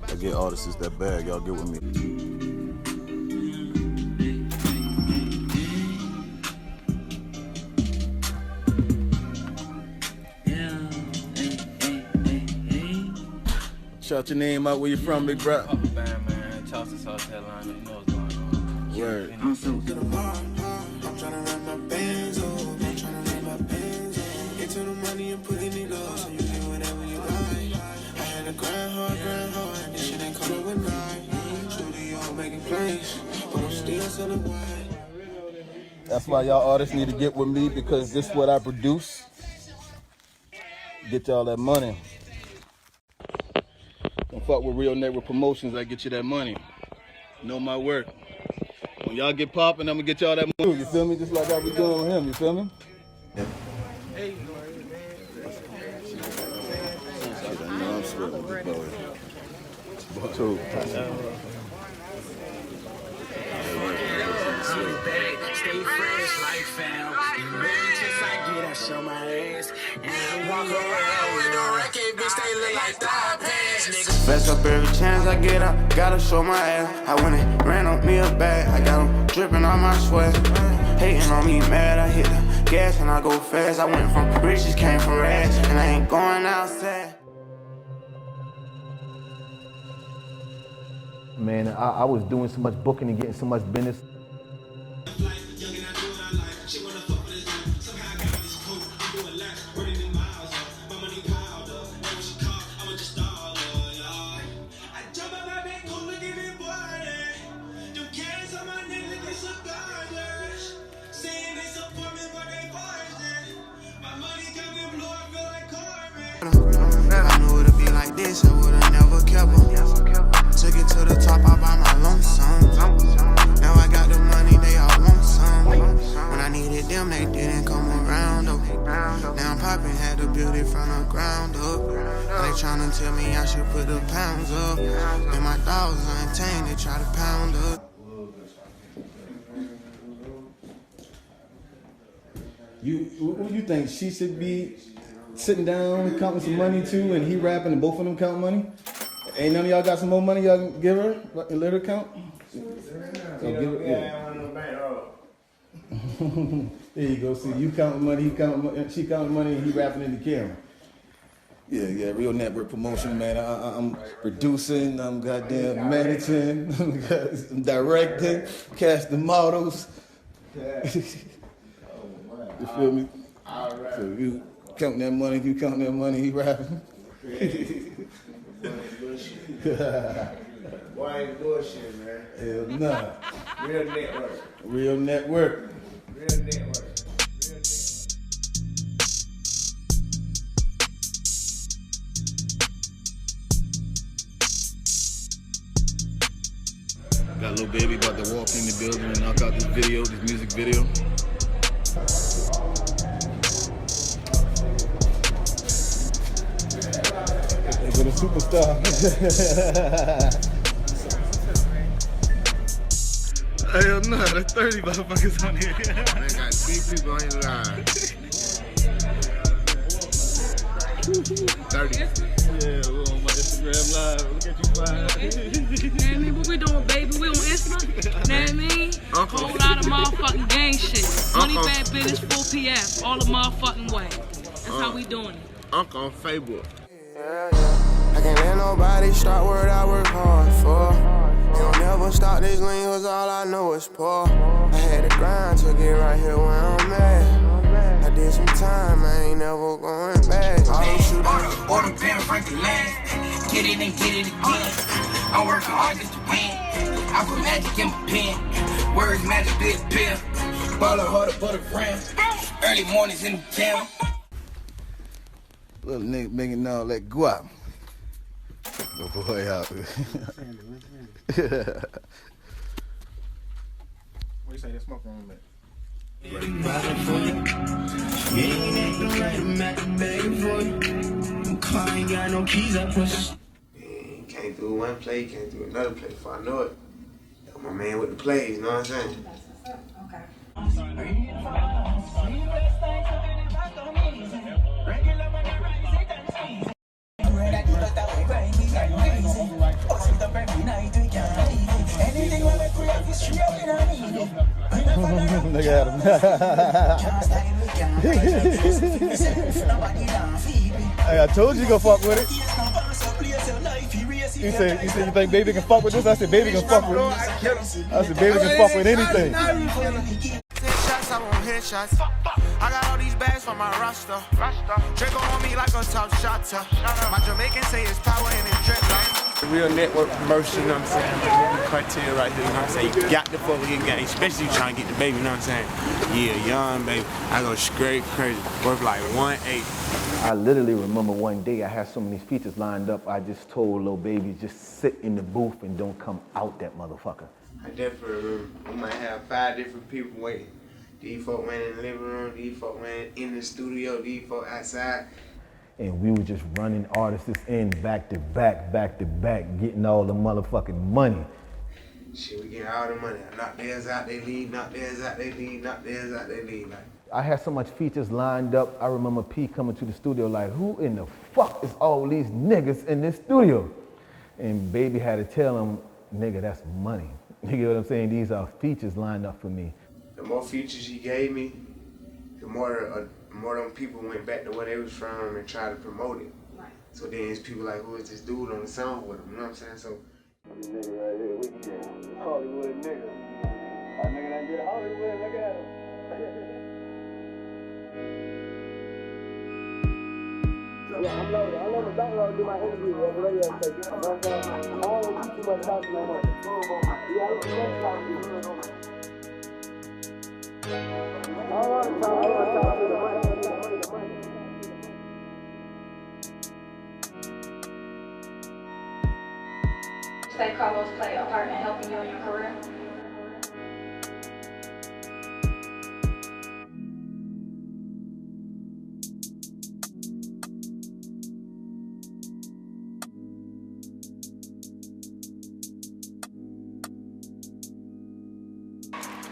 I get artists that bag, y'all get with me. Shout your name out, where you from, big bro? Man, Charleston, South Carolina, you know what's going on. Word. I'm trying to run my bands up. I'm trying to run my bands up. Get to the money and putting it up, so you get whatever you like. I had to grind hard. This shit ain't coming with mine. Studio making plays, but I'm still selling wine. That's why y'all artists need to get with me, because this is what I produce. Get y'all that money. Don't fuck with Real Network Promotions, I get you that money. Know my work. When y'all get popping, I'm gonna get y'all that money. You feel me? Just like I be doing with him, you feel me? Yeah. Hey, I'm sweating with the boy. Too. Stay fresh like fam. I get, I show my ass. And I walk around with no record, bitch, they look like thigh pads, nigga. Best up every chance I get, I gotta show my ass. I went and ran up me a bag, I got them dripping on my sweat. Hating on me mad, I hit the gas and I go fast. I went from riches, came from rags, and I ain't going outside. Man, I was doing so much booking and getting so much business. I knew it'd be like this, I would've never kept them. Took it to the top, I buy my lonesome. Now I got the money, they all want some. When I needed them, they didn't come around, though. Now I'm popping, had to build it from the ground up. Now they tryna tell me I should put the pounds up. And my dogs untamed, they try to pound up. What do you think? She should be sitting down, counting some money too, and he rapping, and both of them count money? Ain't none of y'all got some more money y'all can give her and let her count? There you go. See, you counting money, he counting money, she counting money, and he rapping in the camera. Yeah, Real Network Promotion, man. I'm producing, I'm goddamn managing, I'm directing, casting models. You feel me? So you counting that money, you counting that money, he rapping. Why ain't bullshit, man? Hell nah. Real Network. Real Network. Real Network. Got Lil Baby about to walk in the building and knock out this video, this music video. With a superstar. Hell no, there's 30 motherfuckers on here. I got 3 people on your line. 30. Yeah, we're on my Instagram live. Look at you, Know what I mean? What we doing, baby? We on Insta? Know what I mean? Whole lot of motherfucking gang shit. Money bad business, full PF, all the motherfucking way. That's how we doing it. Uncle on Facebook. I can't let nobody start what I work hard for. You'll never stop this lean, cause all I know is poor. I had to grind to get right here where I'm at. I did some time, I ain't never going back. Order pen, Franklin Land. Get it and get it again. I'm working hard just to win. I put magic in my pen. Words magic disappear. Ballin' harder for the brand. Early mornings in the town. Little nigga making all that guap. Good boy out. What you say that smoke on that? Can't do one play, can't do another play before I know it. I'm my man with the plays, you know what I'm saying? Look at him. Hey, I told you go fuck with it. You said you think Baby can fuck with this? I said Baby can fuck with it. I said Baby can fuck with anything. Headshots, I want headshots. I got all these bags from my roster. Draco on me like a top shotter. My Jamaican say it's power in his dreadlocks. Real network promotion, you know what I'm saying? The cartel right here, you know what I'm saying? You got to fuck with your game, especially you trying to get the baby, you know what I'm saying? Yeah, young baby. I go straight crazy, worth like 1.8. I literally remember one day I had so many features lined up, I just told Lil Baby, just sit in the booth and don't come out that motherfucker. I definitely remember. We might have 5 different people waiting. These folk went in the living room, these folk went in the studio, these folk outside. And we were just running artists in back to back, getting all the motherfucking money. Shit, we get all the money. Knock theirs out, they leave, knock theirs out, they leave, knock theirs out, they leave. Like, I had so much features lined up. I remember P coming to the studio like, who in the fuck is all these niggas in this studio? And Baby had to tell him, nigga, that's money. You get what I'm saying? These are features lined up for me. the more features he gave me, the more them people went back to where they was from and tried to promote it. Right. So then it's people like, who is this dude on the song with him? You know what I'm saying? So this nigga right here, we can get Hollywood nigga. Our nigga that did Hollywood, look at him. Yeah, I'm loaded. I know the back row do my interview at the radio station. You know what I'm saying? I don't want to do too much talking no more. Yeah, I don't want to talk to you. I want to talk to the money. Say Carlos play a part in helping you in your career?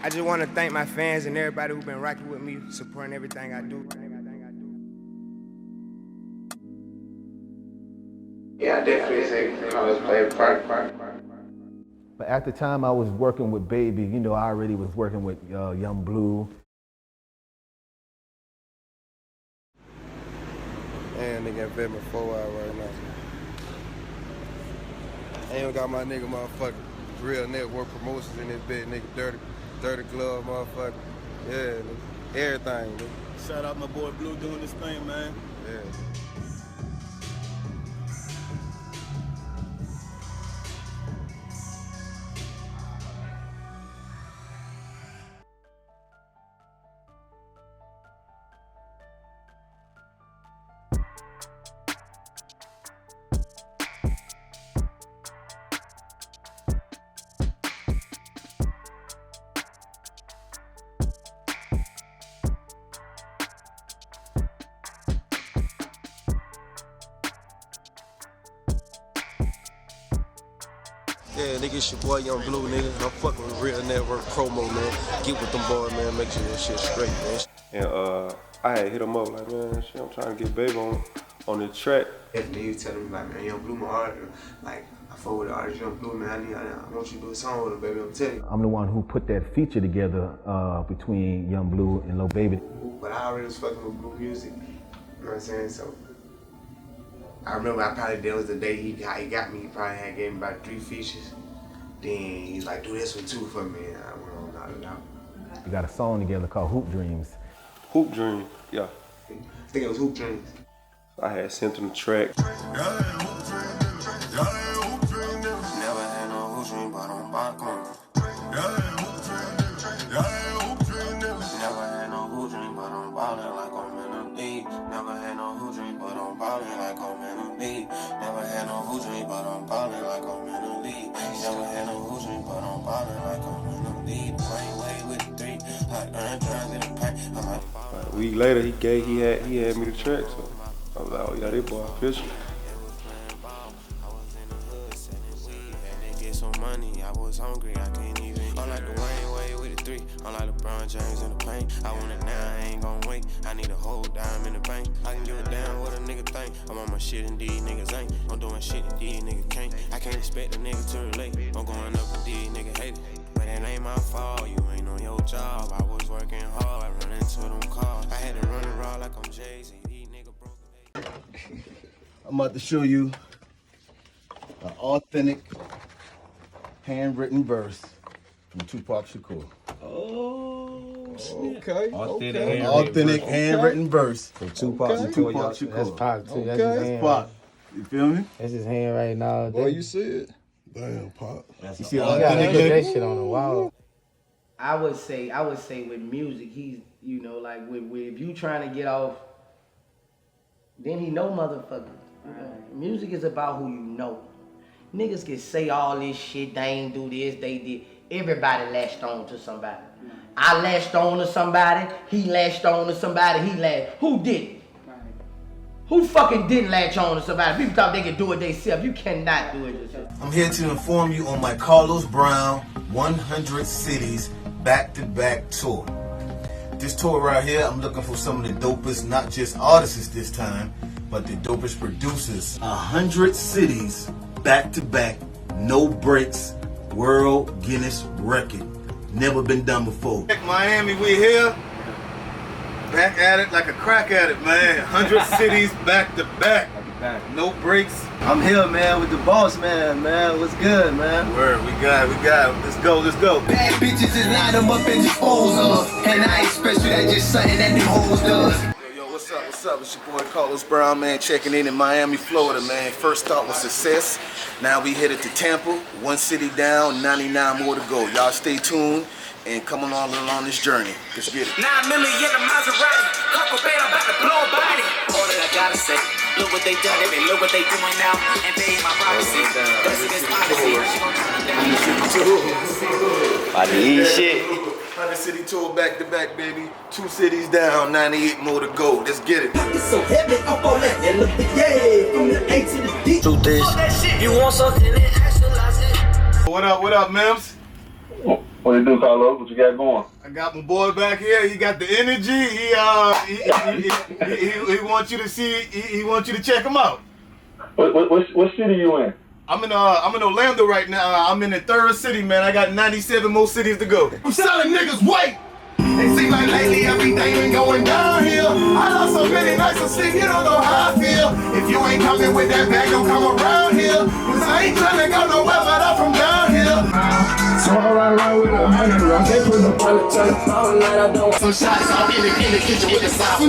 I just want to thank my fans and everybody who's been rocking with me, supporting everything I do. Yeah, I definitely say Carlos played a part. But at the time I was working with Baby, you know, I already was working with Young Bleu. And nigga fed me 4 hours right now. I ain't got my nigga motherfucking real network promotions in this bed, nigga dirty glove motherfucker. Yeah, nigga. Everything, nigga. Shout out my boy Bleu doing this thing, man. Yeah. Yeah, nigga, it's your boy Young Bleu, nigga. I'm fucking with Real Network promo, man. Get with them boys, man. Make sure that shit straight, man. And I had hit him up like, man, shit, I'm trying to get Baby on the track. And then you tell him like, man, Young Bleu my artist. Like, I fuck with the artist Young Bleu, man. I want you to do a song with him, baby. I'm telling you. I'm the one who put that feature together between Young Bleu and Lil Baby. But I already was fucking with Bleu music. You know what I'm saying? So I remember there was the day he got me. He probably had gave me about 3 features. Then he's like, do this one too for me. And I went on, knocked it out. We got a song together called Hoop Dreams. Hoop Dream, yeah. I think it was Hoop Dreams. I had sent him the track. Never had no hoop dream, but I'm back on. ballin' like I'm in a league. Never had no who drink, but I'm ballin' like I'm in a league. Never had no who drink, but I'm ballin' like I'm in a league. Never had no who drink, but I'm ballin' like I'm in a league. Rain way with the 3, like earn drugs in the paint. I'm like, A week later, he had me the track, so I was like, oh yeah, that boy official. Get some money, I was hungry, I can't even eat. I'm like the Wayne way with the 3, I'm like LeBron James in the paint. I want it now, I ain't gon' wait. I need a whole dime in the bank. I can give a damn what a nigga think. I'm on my shit and these niggas ain't. I'm doing shit and these niggas can't. I can't expect a nigga to relate. I'm going up and these niggas hate it. But it ain't my fault, you ain't on your job. I was working hard, running to them cars. I had to run it raw like I'm Jay-Z. These niggas broke. I'm about to show you an authentic handwritten verse from Tupac Shakur. Oh, snap. Okay. Authentic handwritten verse from Tupac Shakur. That's Pac too. That's Okay. his That's hand. Pac. You feel me? That's his hand right now. Boy, you see it. Damn, Pop. You see You gotta put authentic? that shit on the wall. I would say with music, he's, you know, like with if you trying to get off, then he know motherfuckers. You know? Music is about who you know. Niggas can say all this shit, they ain't do this, they did. Everybody latched on to somebody. I latched on to somebody, he latched on to somebody, Who did it? Who fucking didn't latch on to somebody? People thought they could do it themselves. You cannot do it yourself. I'm here to inform you on my Carlos Brown 100 Cities back-to-back tour. This tour right here, I'm looking for some of the dopest, not just artists this time, but the dopest producers. 100 cities back-to-back, no breaks, World Guinness record. Never been done before. Miami, we here. Back at it like a crack at it, man. 100 cities back-to-back. No breaks. I'm here, man, with the boss, man. What's good, man? Word, we got it. Let's go. Bad bitches just line them up and dispose of. And I ain't special, that's just something that them hoes does. Yo, what's up? It's your boy Carlos Brown, man, checking in Miami, Florida, man. First stop was success. Now we headed to Tampa. 1 city down, 99 more to go. Y'all stay tuned and come along this journey. Let's get it. 9 million in the Maserati. Couple bait, I'm about to blow a body. All that I gotta say. Look what they done, look what they doing now. And they ain't my privacy. That's against policy. About to eat shit. 100 city tour back to back, baby. 2 cities down, 98 more to go. Let's get it. It's so heavy up on that. And look at from the A to the D. Truth is, you want something, then actualize it. What up, Mims? What you do, Carlos? What you got going? I got my boy back here. He got the energy. He wants you to see. He wants you to check him out. What city you in? I'm in Orlando right now. I'm in the 3rd city, man. I got 97 more cities to go. I'm selling niggas white. It seems like lately everything been going downhill. I lost so many nights of sleep, you don't know how I feel. If you ain't coming with that bag, don't come around here. Cause I ain't trying to go nowhere but up from downhill. So I ride around with 100 rounds. They put the bullet to the phone like I don't. Some shots out in the kitchen with the south.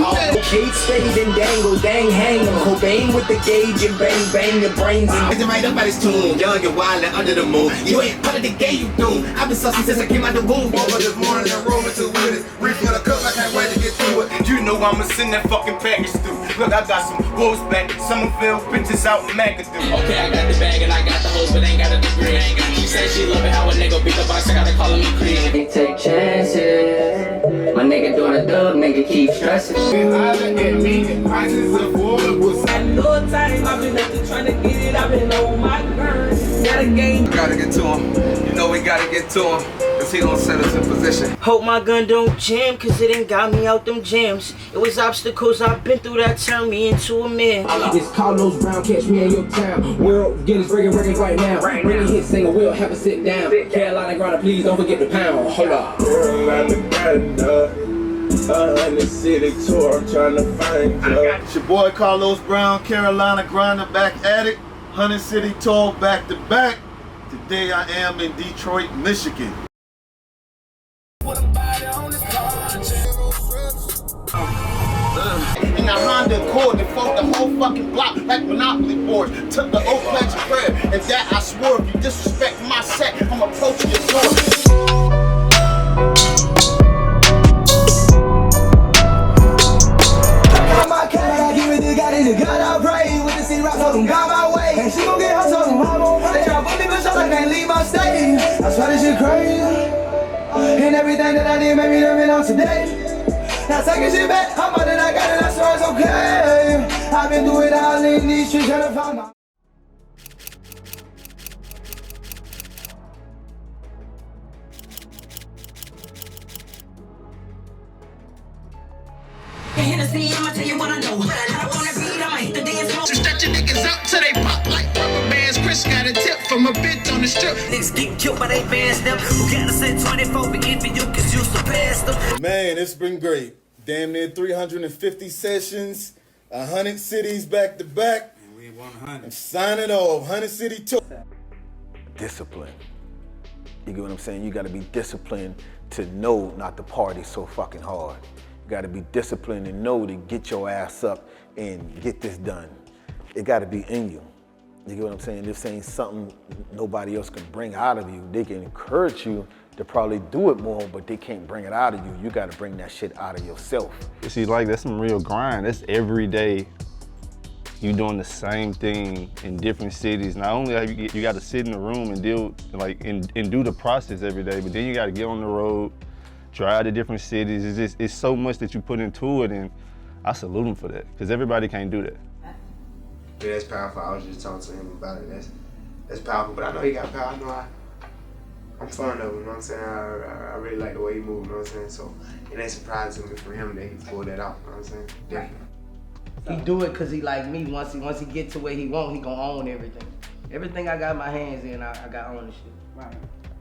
Kate stayed and dangle, dang hang em. Cobain with the gauge and bang your brains in. It's right up at his tune, young and wild and under the moon. You ain't part of the game, you do. I've been sussy since I came out the womb. Over this morning and rolling to with it. Reach for the cup, I can't wait to get through it. You know I'ma send that fucking package through. Look, I got some wolves back, Summerville bitches out in McAdoo. Okay, I got the bag and I got the hoes, but ain't got a degree. She said she love it how a nigga beat the box, I gotta call him cream. They take chances. My nigga doing a dub, nigga keep stressing. Island and me, prices affordable. I know a time I've been up to trying to get it, I've been on my grind. Got a game. Gotta get to him. You know we gotta get to him. Cause he gon' set us in position. Hope my gun don't jam, cause it ain't got me out them jams. It was obstacles I've been through that turned me into a man. It's Carlos Brown, catch me in your town. World Guinness breaking records right now. Bring a hit single, we'll have a sit down. Carolina Granda, please don't forget the pound. Hold up. Carolina Granda, 100 city tour, I'm trying to find you. It's your boy Carlos Brown, Carolina Granda, back at it. 100 city tour back to back. Today I am in Detroit, Michigan. In a Honda Accord, they fought the whole fucking block like Monopoly boards. Took the old pledge of prayer, and that I swore if you disrespect my set, I'm approaching your door. on today. Now taking shit back, I'm out and I got it, I swear it's okay. I've been doing it all in these streets, trying to find my. Hennessy, I'ma tell you what I know. I wanna beat, I'ma hit the dance floor. Stretch your niggas up till they pop like rubber bands. Chris got a tip from a bitch on the strip. Niggas get killed by they fans them. Who gotta say 24 forgiving you cause you surpassed them. Man, it's been great. Damn near 350 sessions, 100 cities back to back. And we 100. I'm signing off, 100 city tour. Discipline. You get what I'm saying? You gotta be disciplined to know not to party so fucking hard. You gotta be disciplined and know to get your ass up and get this done. It gotta be in you. You get what I'm saying? This ain't something nobody else can bring out of you. They can encourage you to probably do it more, but they can't bring it out of you. You gotta bring that shit out of yourself. You see, like, that's some real grind. That's every day you doing the same thing in different cities. Not only have you gotta sit in the room and deal, like, and do the process every day, but then you gotta get on the road, drive to different cities. It's so much that you put into it, and I salute them for that, because everybody can't do that. Yeah, that's powerful. I was just talking to him about it. That's powerful, but I know he got power. I know I'm fond of him, you know what I'm saying? I really like the way he moves, you know what I'm saying? So it ain't surprising to me for him that he pulled that off, you know what I'm saying? Definitely. He do it cause he like me. Once he get to where he want, he gonna own everything. Everything I got my hands in, I got ownership. Right.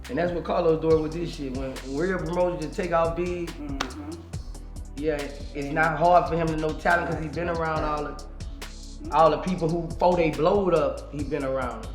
And that's what Carlos doing with this shit. When real promotions to take out big, yeah, it's not hard for him to know talent cause he been around all the people who, before they blowed up, he been around.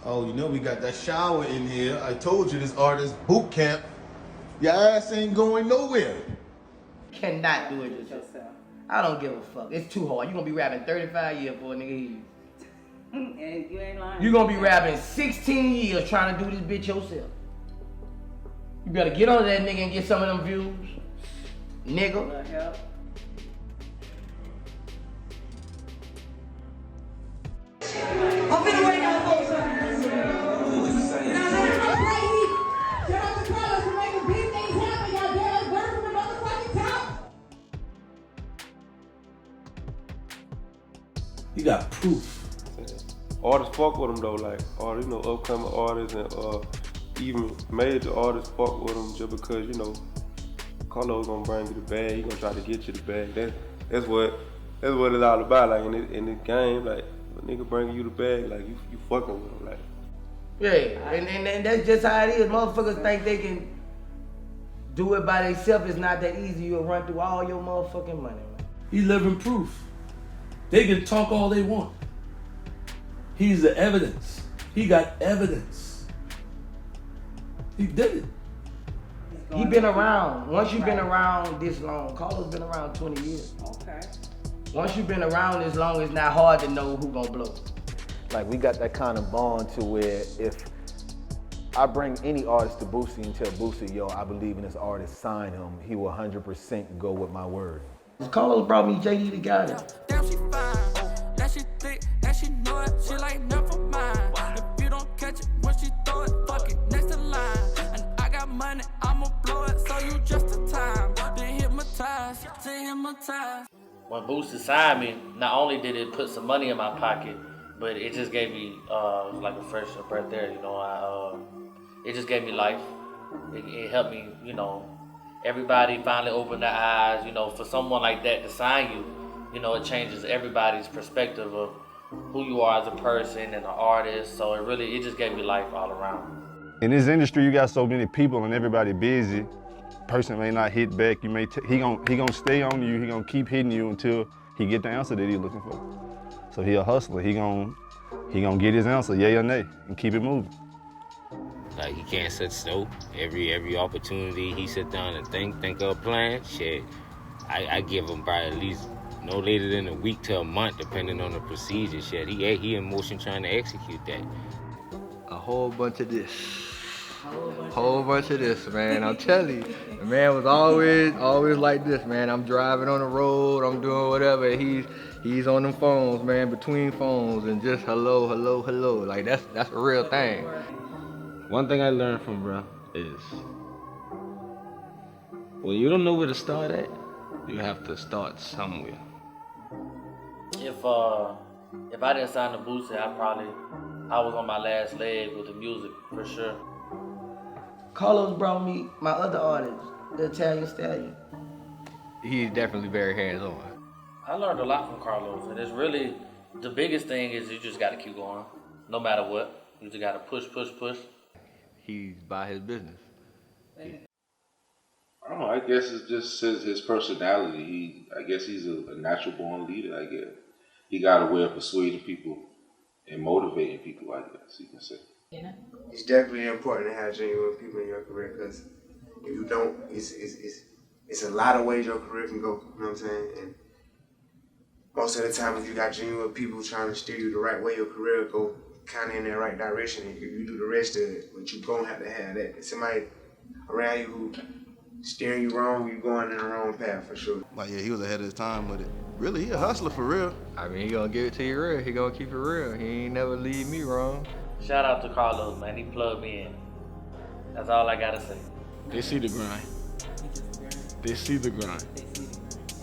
Oh, you know we got that shower in here. I told you this artist boot camp. Your ass ain't going nowhere. Cannot do it yourself. I don't give a fuck. It's too hard. You gonna be rapping 35 years for a nigga hear you. And you ain't lying. You gonna be rapping 16 years trying to do this bitch yourself. You better get on that nigga and get some of them views. Nigga. I'm finna wait on folks. You got proof. Artists fuck with them though, like you know, upcoming artists and even major artists fuck with them just because, you know, Carlos gonna bring you the bag, he gonna try to get you the bag. That's what it's all about. Like in the game, like a nigga bringing you the bag, like you fucking with him, like. Yeah, and that's just how it is. Motherfuckers think they can do it by themselves. It's not that easy. You'll run through all your motherfucking money, man. He living proof. They can talk all they want. He's the evidence. He got evidence. He did it. He been around. Once you've been around this long, Carlos been around 20 years. Okay. Once you've been around this long, it's not hard to know who gonna blow. Like, we got that kind of bond to where if I bring any artist to Boosie and tell Boosie, yo, I believe in this artist, sign him, he will 100% go with my word. Carlos brought me JD the guy. Damn, she fine. That she thick, and she know it. She like, never mind. If you don't catch it when she throw it, fuck it, next in line. And I got money, I'ma blow it, so you just in time. Then hypnotize. When Boosie signed me, not only did it put some money in my pocket, but it just gave me like a fresh breath there. You know, it just gave me life. It helped me, you know. Everybody finally opened their eyes, you know, for someone like that to sign you, you know, it changes everybody's perspective of who you are as a person and an artist. So it just gave me life all around. In this industry, you got so many people and everybody busy. Person may not hit back. You may he gonna stay on you. He gonna keep hitting you until he get the answer that he looking for. So he a hustler. He gonna get his answer, yay or nay, and keep it moving. Like, he can't sit still. Every opportunity he sit down and think of a plan, shit, I give him probably at least no later than a week to a month, depending on the procedure. Shit, he in motion trying to execute that. A whole bunch of this. Whole bunch of this, man. I'm telling you, the man was always like this, man. I'm driving on the road, I'm doing whatever. He's on them phones, man, between phones, and just hello. Like that's a real thing. One thing I learned from bro is when you don't know where to start at, you have to start somewhere. If I didn't sign to Boosie, I was on my last leg with the music for sure. Carlos brought me my other artist, the Italian Stallion. He's definitely very hands-on. I learned a lot from Carlos, and it's really, the biggest thing is you just gotta keep going, no matter what. You just gotta push. He's by his business. I don't know, I guess it's just his personality. I guess he's a natural born leader, I guess. He got a way of persuading people and motivating people, I guess you can say. Yeah. It's definitely important to have genuine people in your career, because if you don't, it's a lot of ways your career can go, you know what I'm saying? And most of the time, if you got genuine people trying to steer you the right way, your career will go kind of in that right direction, and you do the rest of it, but you're going to have that. If somebody around you who steering you wrong, you're going in the wrong path for sure. Like, yeah, he was ahead of his time with it. Really, he a hustler for real. I mean, he gonna give it to you real. He gonna keep it real. He ain't never leave me wrong. Shout out to Carlos, man. He plugged me in. That's all I gotta say. They see the grind. They see the grind.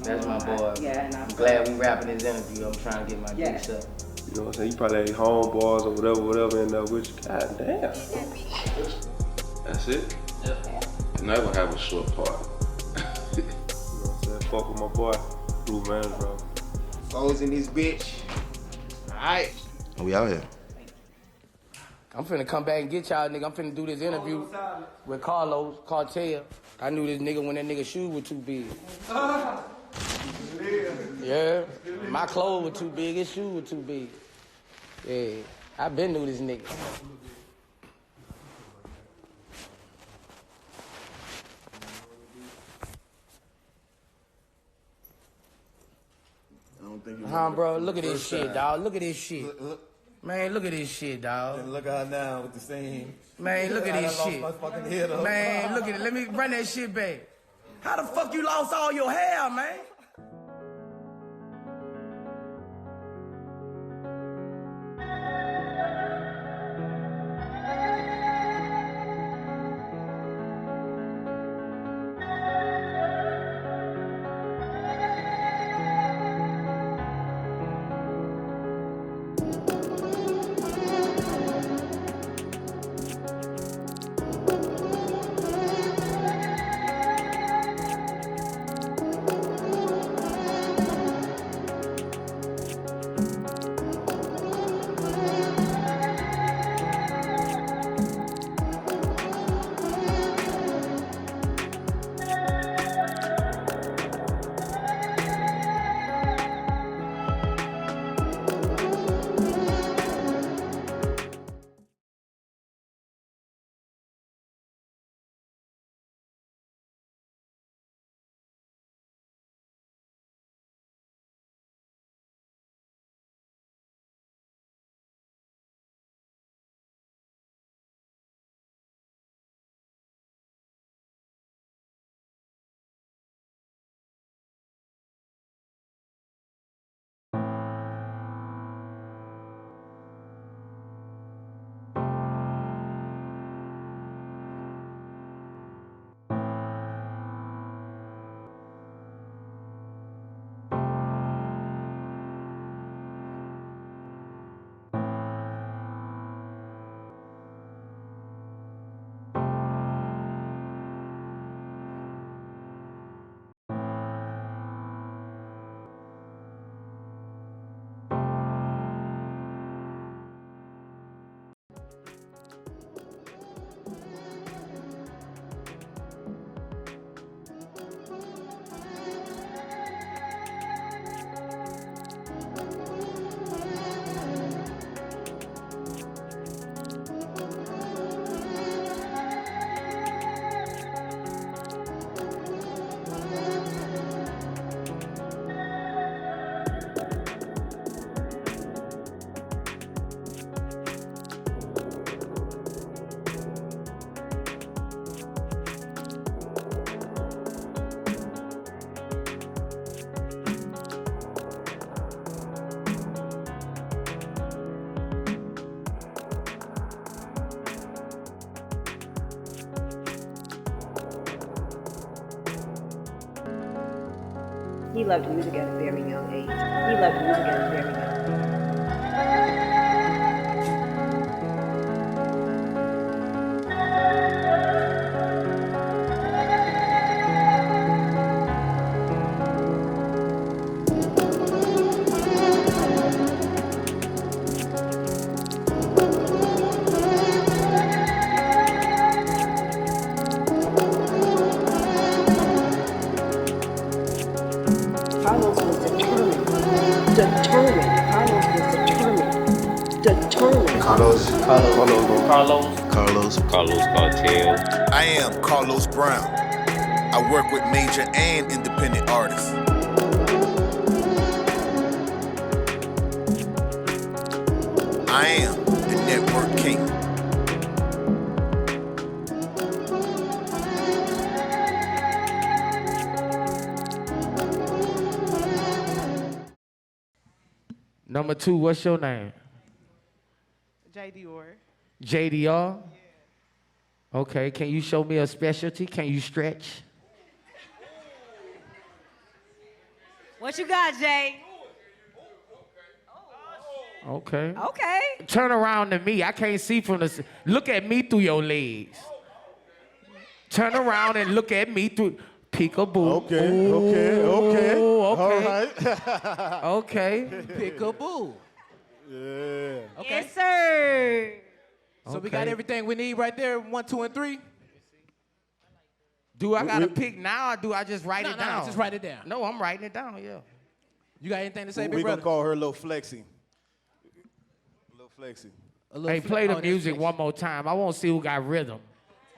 That's my boy. Yeah, and I'm glad we wrapping this interview. I'm trying to get my gigs up. You know what I'm saying? You probably had homeboys or whatever in there with you. God damn. That's it? Yeah. Never have a short part. You know what I'm saying? Fuck with my boy, Bleu, man, bro. Foes in this bitch. Alright. We out here. I'm finna come back and get y'all, nigga. I'm finna do this interview with Carlos, Cartel. I knew this nigga when that nigga shoes were too big. Yeah, my clothes were too big, his shoes were too big. Yeah, I been knew this nigga. Bro, look at this shit, dog. Look at this shit. Man, look at this shit, dog. Look at her now with the same. Man, look at this shit. Man, look at it. Let me run that shit back. How the fuck you lost all your hair, man? He loved music at a very young age. He loved music at a very young age. Carlos was determined. Carlos Cartel. I am Carlos Brown. I work with major and independent artists. I am the Networ-King. Number 2, what's your name? JDR. JDR? Okay, can you show me a specialty? Can you stretch? What you got, Jay? Okay. Okay. Turn around to me. I can't see from the... Look at me through your legs. Turn around and look at me through... Peekaboo. Okay. Okay. All right. Okay. Peekaboo. Yeah. Okay. Yes, sir. So we got everything we need right there, 1, 2, and 3. Do I gotta pick now or do I just write it down? No, just write it down. No, I'm writing it down, yeah. You got anything to say, We're big going brother? to call her Lil Flexi. Lil Flexi. Hey, play the music one more time. I want to see who got rhythm.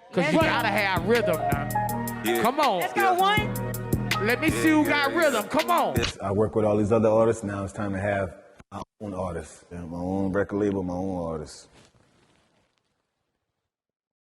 Because you gotta have rhythm now. Yeah. Come on. Let's go, one. Let me see who got rhythm. Come on. I work with all these other artists. Now it's time to have my own artists. My own record label, my own artists.